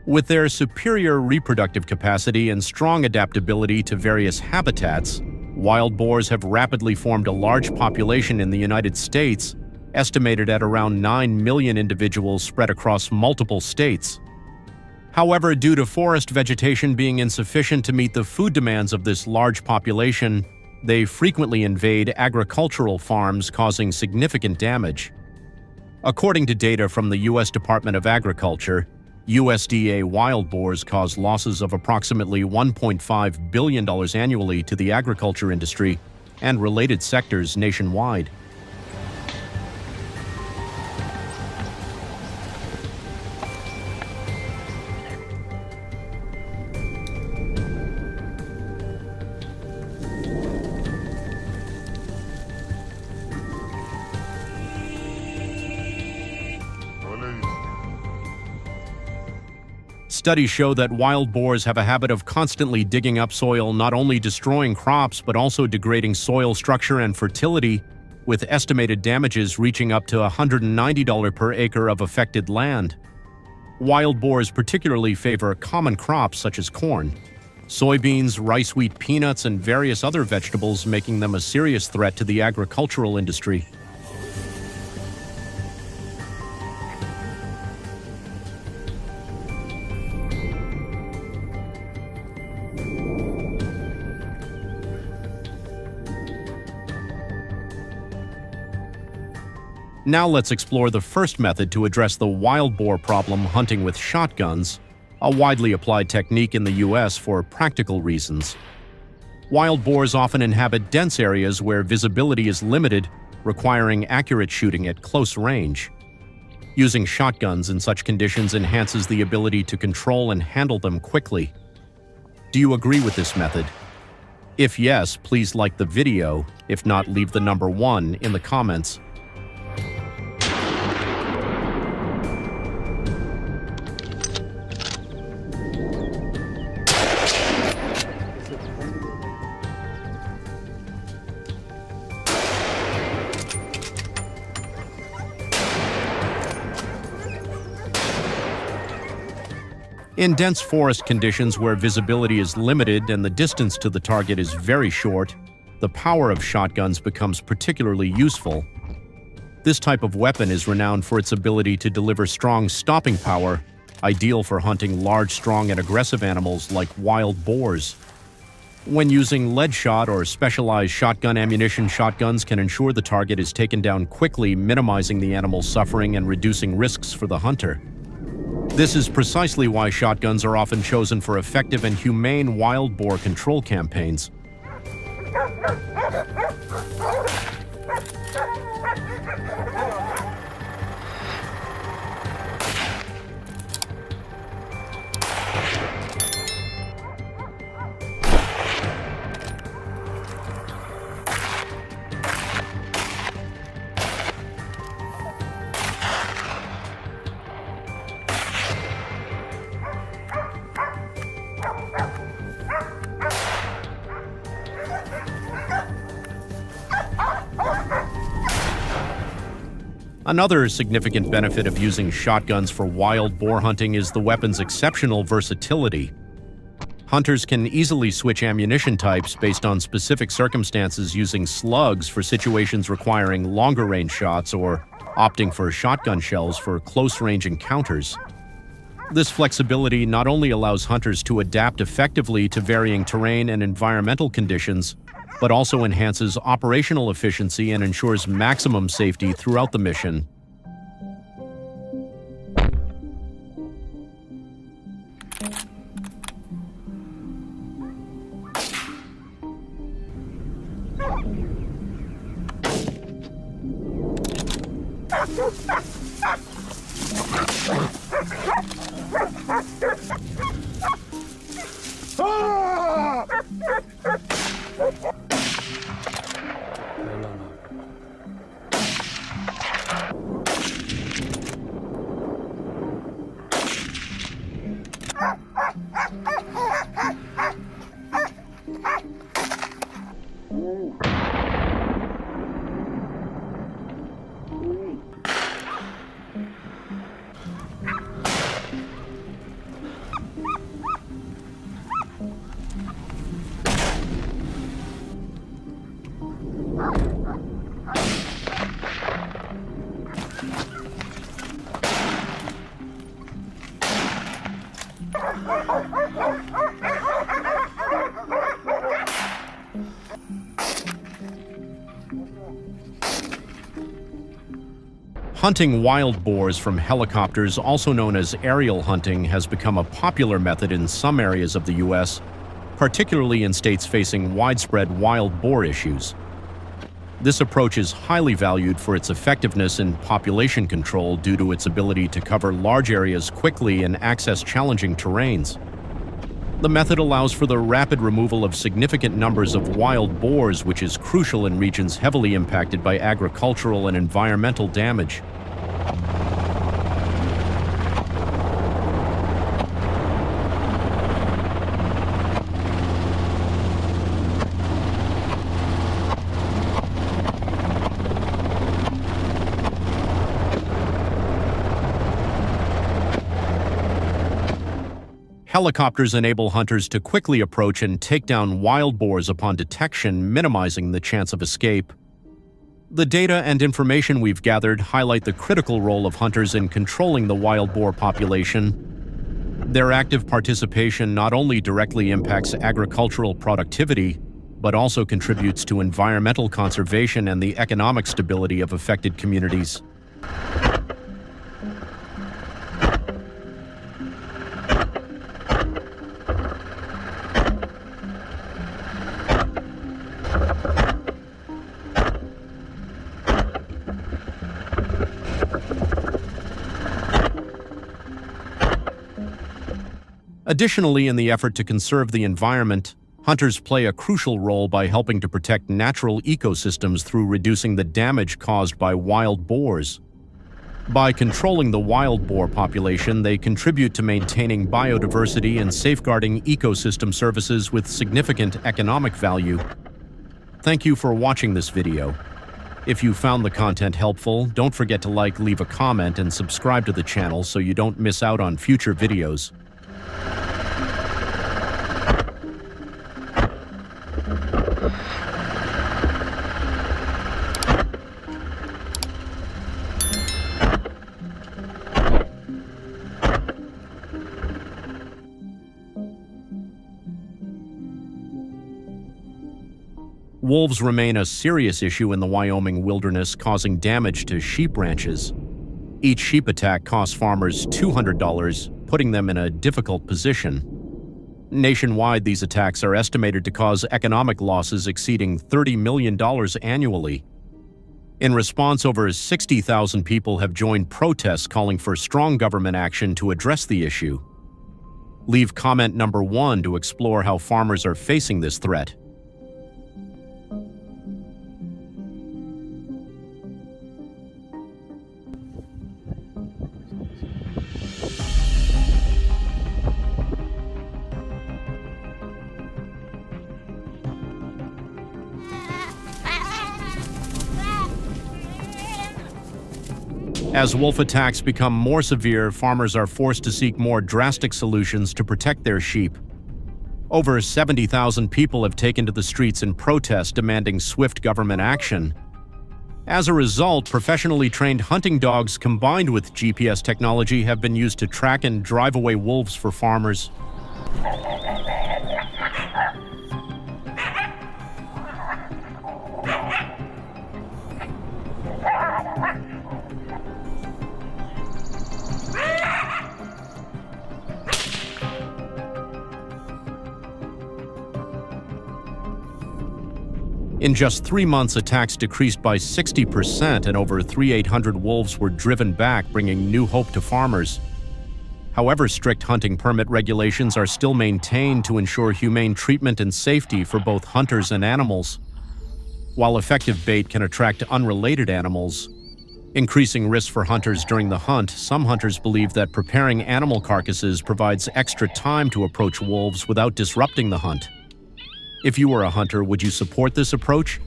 With their superior reproductive capacity and strong adaptability to various habitats, wild boars have rapidly formed a large population in the United States, estimated at around 9 million individuals spread across multiple states. However, due to forest vegetation being insufficient to meet the food demands of this large population, they frequently invade agricultural farms, causing significant damage. According to data from the U.S. Department of Agriculture, USDA wild boars cause losses of approximately $1.5 billion annually to the agriculture industry and related sectors nationwide. Studies show that wild boars have a habit of constantly digging up soil, not only destroying crops but also degrading soil structure and fertility, with estimated damages reaching up to $190 per acre of affected land. Wild boars particularly favor common crops such as corn, soybeans, rice, wheat, peanuts, and various other vegetables, making them a serious threat to the agricultural industry. Now let's explore the first method to address the wild boar problem, hunting with shotguns, a widely applied technique in the US for practical reasons. Wild boars often inhabit dense areas where visibility is limited, requiring accurate shooting at close range. Using shotguns in such conditions enhances the ability to control and handle them quickly. Do you agree with this method? If yes, please like the video. If not, leave the number 1 in the comments. In dense forest conditions where visibility is limited and the distance to the target is very short, the power of shotguns becomes particularly useful. This type of weapon is renowned for its ability to deliver strong stopping power, ideal for hunting large, strong, and aggressive animals like wild boars. When using lead shot or specialized shotgun ammunition, shotguns can ensure the target is taken down quickly, minimizing the animal's suffering and reducing risks for the hunter. This is precisely why shotguns are often chosen for effective and humane wild boar control campaigns. Another significant benefit of using shotguns for wild boar hunting is the weapon's exceptional versatility. Hunters can easily switch ammunition types based on specific circumstances, using slugs for situations requiring longer-range shots or opting for shotgun shells for close-range encounters. This flexibility not only allows hunters to adapt effectively to varying terrain and environmental conditions, but also enhances operational efficiency and ensures maximum safety throughout the mission. Hunting wild boars from helicopters, also known as aerial hunting, has become a popular method in some areas of the U.S., particularly in states facing widespread wild boar issues. This approach is highly valued for its effectiveness in population control due to its ability to cover large areas quickly and access challenging terrains. The method allows for the rapid removal of significant numbers of wild boars, which is crucial in regions heavily impacted by agricultural and environmental damage. Helicopters enable hunters to quickly approach and take down wild boars upon detection, minimizing the chance of escape. The data and information we've gathered highlight the critical role of hunters in controlling the wild boar population. Their active participation not only directly impacts agricultural productivity, but also contributes to environmental conservation and the economic stability of affected communities. Additionally, in the effort to conserve the environment, hunters play a crucial role by helping to protect natural ecosystems through reducing the damage caused by wild boars. By controlling the wild boar population, they contribute to maintaining biodiversity and safeguarding ecosystem services with significant economic value. Thank you for watching this video. If you found the content helpful, don't forget to like, leave a comment, and subscribe to the channel so you don't miss out on future videos. Wolves remain a serious issue in the Wyoming wilderness, causing damage to sheep ranches. Each sheep attack costs farmers $200, putting them in a difficult position. Nationwide, these attacks are estimated to cause economic losses exceeding $30 million annually. In response, over 60,000 people have joined protests calling for strong government action to address the issue. Leave comment number 1 to explore how farmers are facing this threat. As wolf attacks become more severe, farmers are forced to seek more drastic solutions to protect their sheep. Over 70,000 people have taken to the streets in protest demanding swift government action. As a result, professionally trained hunting dogs combined with GPS technology have been used to track and drive away wolves for farmers. In just 3 months, attacks decreased by 60% and over 3,800 wolves were driven back, bringing new hope to farmers. However, strict hunting permit regulations are still maintained to ensure humane treatment and safety for both hunters and animals. While effective bait can attract unrelated animals, increasing risk for hunters during the hunt, some hunters believe that preparing animal carcasses provides extra time to approach wolves without disrupting the hunt. If you were a hunter, would you support this approach?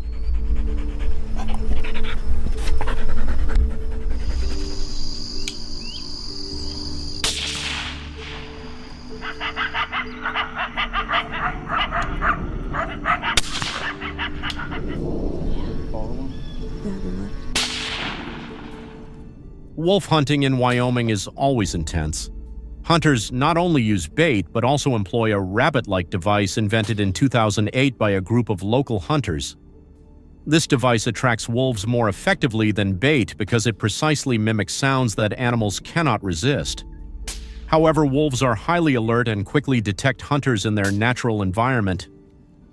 Wolf hunting in Wyoming is always intense. Hunters not only use bait, but also employ a rabbit-like device invented in 2008 by a group of local hunters. This device attracts wolves more effectively than bait because it precisely mimics sounds that animals cannot resist. However, wolves are highly alert and quickly detect hunters in their natural environment.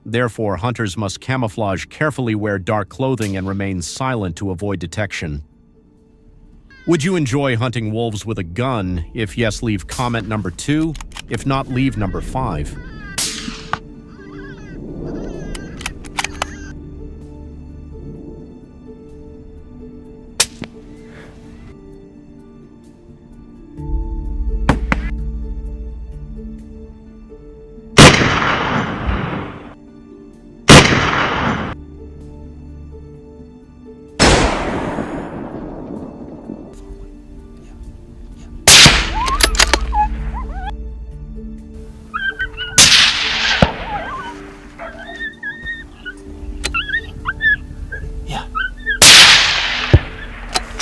Therefore, hunters must camouflage carefully, wear dark clothing, and remain silent to avoid detection. Would you enjoy hunting wolves with a gun? If yes, leave comment number 2. If not, leave number 5.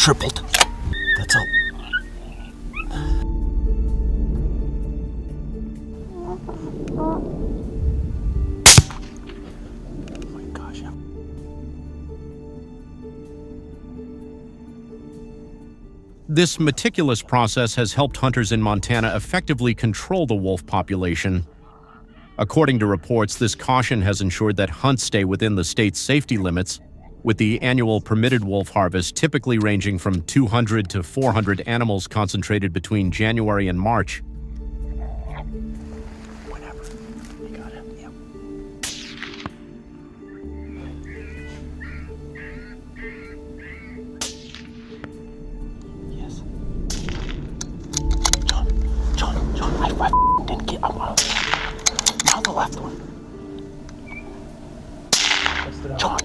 tripled. That's all. Oh my gosh. This meticulous process has helped hunters in Montana effectively control the wolf population. According to reports, this caution has ensured that hunts stay within the state's safety limits, with the annual permitted wolf harvest typically ranging from 200 to 400 animals concentrated between January and March. Whatever. You got it. Yep. Yes. John, I didn't get out. Now the left one. John.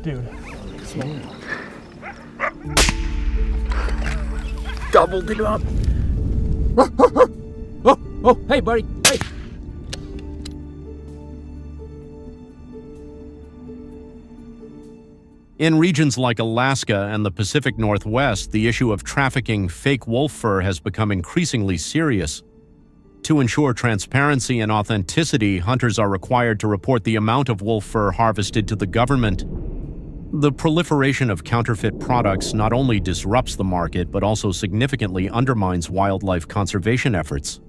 Dude. Doubled it up. Oh, hey, buddy. Hey. In regions like Alaska and the Pacific Northwest, the issue of trafficking fake wolf fur has become increasingly serious. To ensure transparency and authenticity, hunters are required to report the amount of wolf fur harvested to the government. The proliferation of counterfeit products not only disrupts the market, but also significantly undermines wildlife conservation efforts.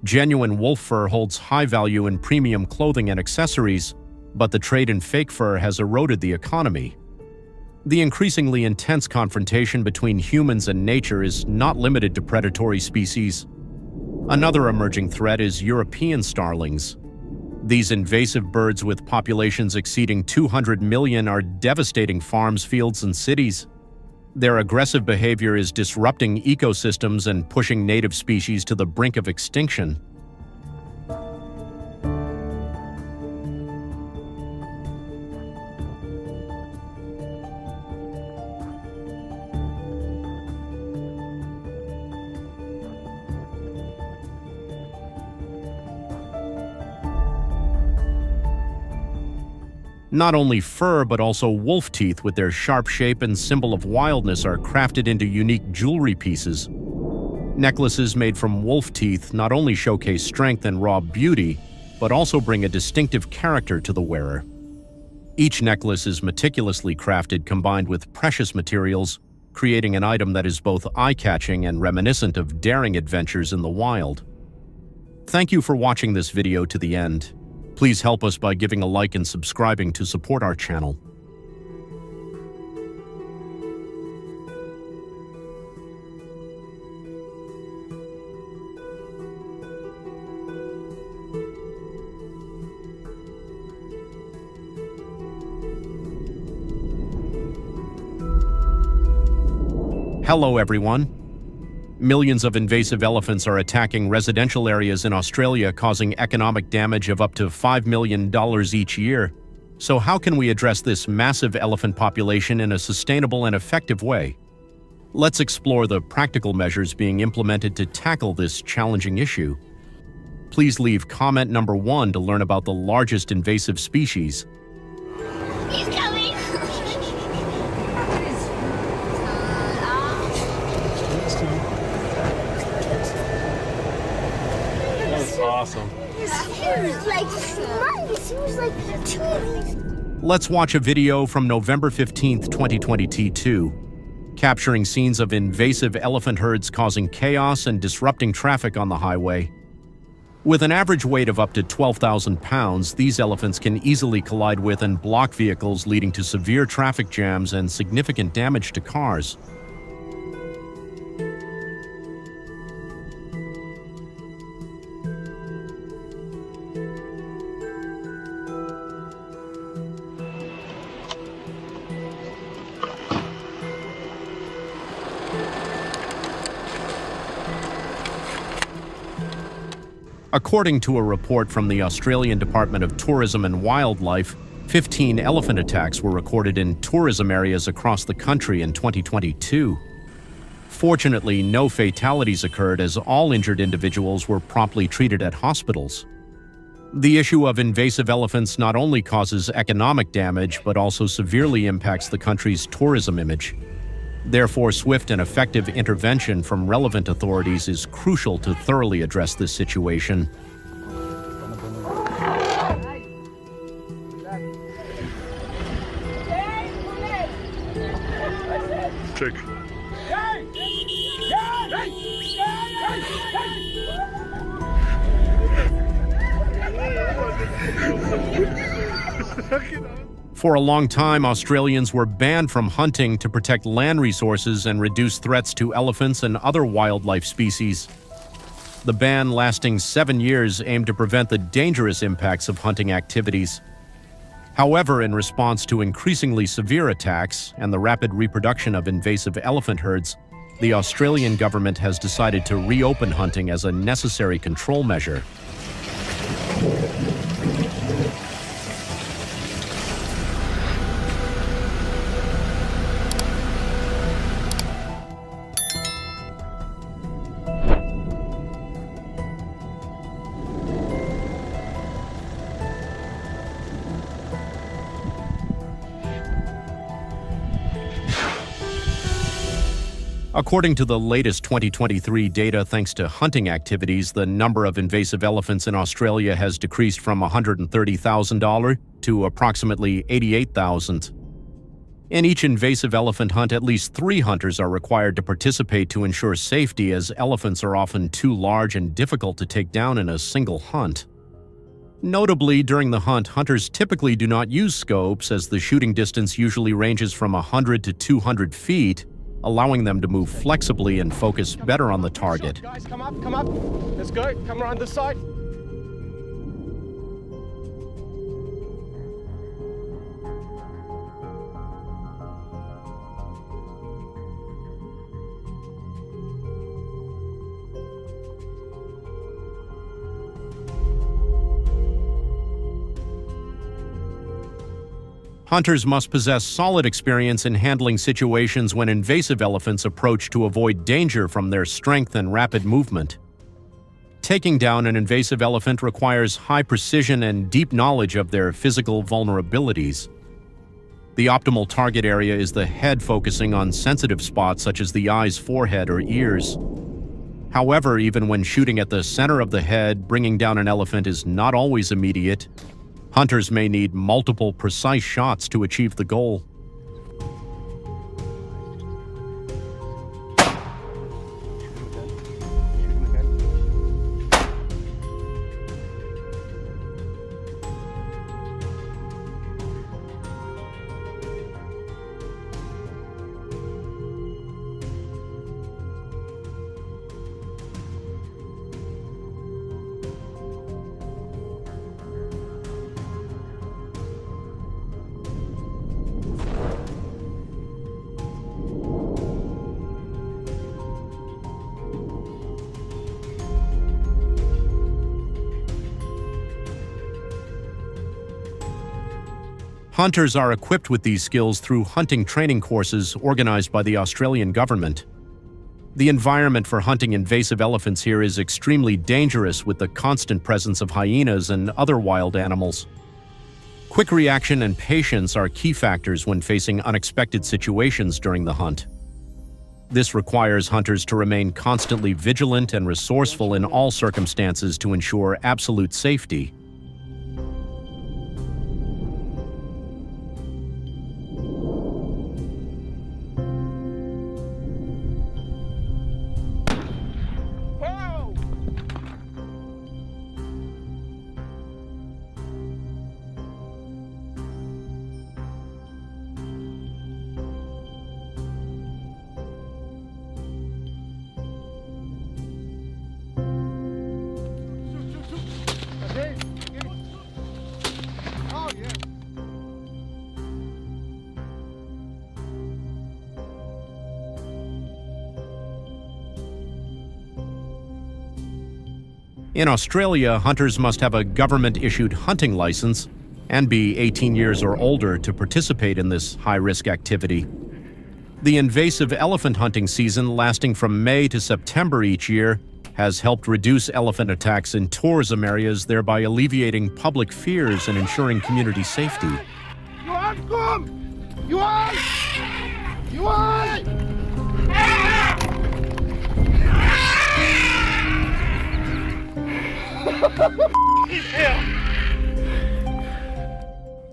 Genuine wolf fur holds high value in premium clothing and accessories, but the trade in fake fur has eroded the economy. The increasingly intense confrontation between humans and nature is not limited to predatory species. Another emerging threat is European starlings. These invasive birds with populations exceeding 200 million are devastating farms, fields, and cities. Their aggressive behavior is disrupting ecosystems and pushing native species to the brink of extinction. Not only fur, but also wolf teeth with their sharp shape and symbol of wildness are crafted into unique jewelry pieces. Necklaces made from wolf teeth not only showcase strength and raw beauty, but also bring a distinctive character to the wearer. Each necklace is meticulously crafted combined with precious materials, creating an item that is both eye-catching and reminiscent of daring adventures in the wild. Thank you for watching this video to the end. Please help us by giving a like and subscribing to support our channel. Hello everyone. Millions of invasive elephants are attacking residential areas in Australia, causing economic damage of up to $5 million each year. So how can we address this massive elephant population in a sustainable and effective way? Let's explore the practical measures being implemented to tackle this challenging issue. Please leave comment number 1 to learn about the largest invasive species. He's coming! Awesome. He was like humongous. He was like 2 of these. Let's watch a video from November 15th, 2022, capturing scenes of invasive elephant herds causing chaos and disrupting traffic on the highway. With an average weight of up to 12,000 pounds, these elephants can easily collide with and block vehicles, leading to severe traffic jams and significant damage to cars. According to a report from the Australian Department of Tourism and Wildlife, 15 elephant attacks were recorded in tourism areas across the country in 2022. Fortunately, no fatalities occurred as all injured individuals were promptly treated at hospitals. The issue of invasive elephants not only causes economic damage, but also severely impacts the country's tourism image. Therefore, swift and effective intervention from relevant authorities is crucial to thoroughly address this situation. Check. For a long time, Australians were banned from hunting to protect land resources and reduce threats to elephants and other wildlife species. The ban, lasting 7 years, aimed to prevent the dangerous impacts of hunting activities. However, in response to increasingly severe attacks and the rapid reproduction of invasive elephant herds, the Australian government has decided to reopen hunting as a necessary control measure. According to the latest 2023 data, thanks to hunting activities, the number of invasive elephants in Australia has decreased from 130,000 to approximately 88,000. In each invasive elephant hunt, at least 3 hunters are required to participate to ensure safety, as elephants are often too large and difficult to take down in a single hunt. Notably, during the hunt, hunters typically do not use scopes, as the shooting distance usually ranges from 100 to 200 feet, allowing them to move flexibly and focus better on the target. Guys, come up. Let's go. Come around this side. Hunters must possess solid experience in handling situations when invasive elephants approach to avoid danger from their strength and rapid movement. Taking down an invasive elephant requires high precision and deep knowledge of their physical vulnerabilities. The optimal target area is the head, focusing on sensitive spots such as the eyes, forehead, or ears. However, even when shooting at the center of the head, bringing down an elephant is not always immediate. Hunters may need multiple precise shots to achieve the goal. Hunters are equipped with these skills through hunting training courses organized by the Australian government. The environment for hunting invasive elephants here is extremely dangerous, with the constant presence of hyenas and other wild animals. Quick reaction and patience are key factors when facing unexpected situations during the hunt. This requires hunters to remain constantly vigilant and resourceful in all circumstances to ensure absolute safety. In Australia, hunters must have a government-issued hunting license and be 18 years or older to participate in this high-risk activity. The invasive elephant hunting season, lasting from May to September each year, has helped reduce elephant attacks in tourism areas, thereby alleviating public fears and ensuring community safety. You want come? You want? You want?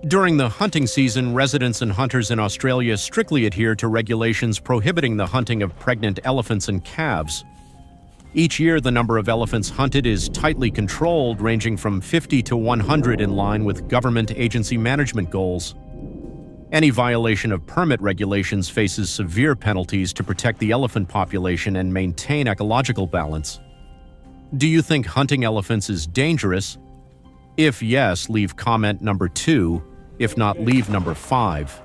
During the hunting season, residents and hunters in Australia strictly adhere to regulations prohibiting the hunting of pregnant elephants and calves. Each year, the number of elephants hunted is tightly controlled, ranging from 50 to 100 in line with government agency management goals. Any violation of permit regulations faces severe penalties to protect the elephant population and maintain ecological balance. Do you think hunting elephants is dangerous? If yes, leave comment number 2. If not, leave number 5.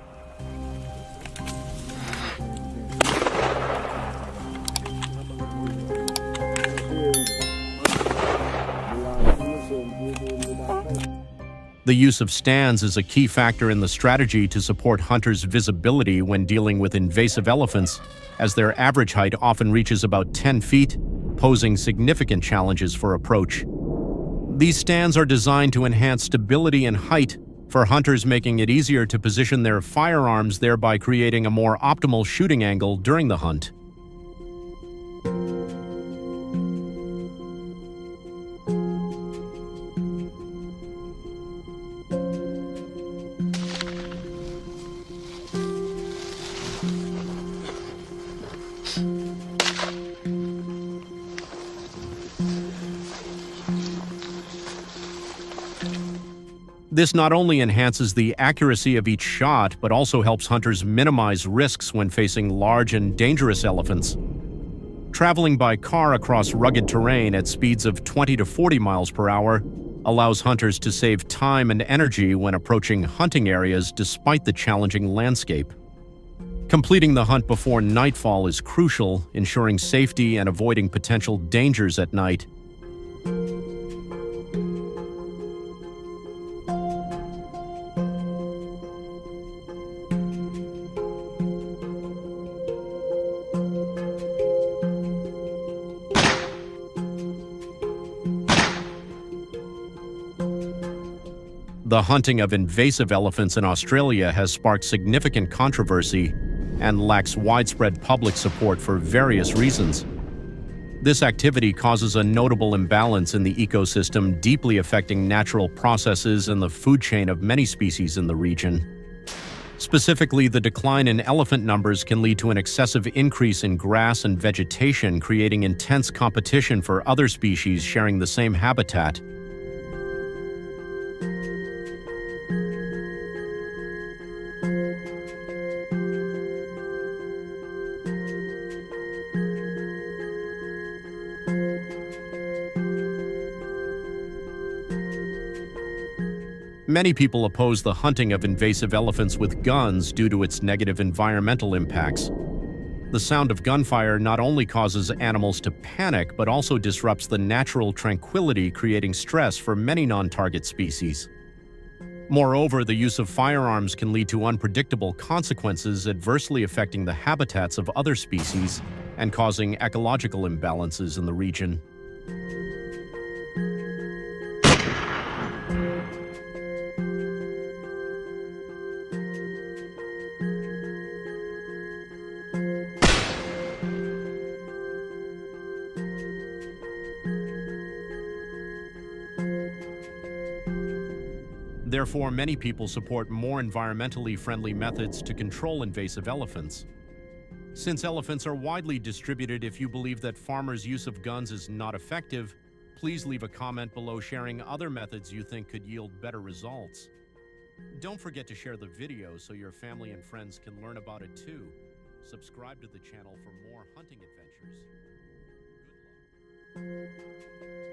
The use of stands is a key factor in the strategy to support hunters' visibility when dealing with invasive elephants, as their average height often reaches about 10 feet, posing significant challenges for approach. These stands are designed to enhance stability and height for hunters, making it easier to position their firearms, thereby creating a more optimal shooting angle during the hunt. This not only enhances the accuracy of each shot, but also helps hunters minimize risks when facing large and dangerous elephants. Traveling by car across rugged terrain at speeds of 20 to 40 miles per hour allows hunters to save time and energy when approaching hunting areas despite the challenging landscape. Completing the hunt before nightfall is crucial, ensuring safety and avoiding potential dangers at night. The hunting of invasive elephants in Australia has sparked significant controversy and lacks widespread public support for various reasons. This activity causes a notable imbalance in the ecosystem, deeply affecting natural processes and the food chain of many species in the region. Specifically, the decline in elephant numbers can lead to an excessive increase in grass and vegetation, creating intense competition for other species sharing the same habitat. Many people oppose the hunting of invasive elephants with guns due to its negative environmental impacts. The sound of gunfire not only causes animals to panic, but also disrupts the natural tranquility, creating stress for many non-target species. Moreover, the use of firearms can lead to unpredictable consequences, adversely affecting the habitats of other species and causing ecological imbalances in the region. Therefore, many people support more environmentally friendly methods to control invasive elephants. Since elephants are widely distributed, if you believe that farmers' use of guns is not effective, please leave a comment below sharing other methods you think could yield better results. Don't forget to share the video so your family and friends can learn about it too. Subscribe to the channel for more hunting adventures. Good luck.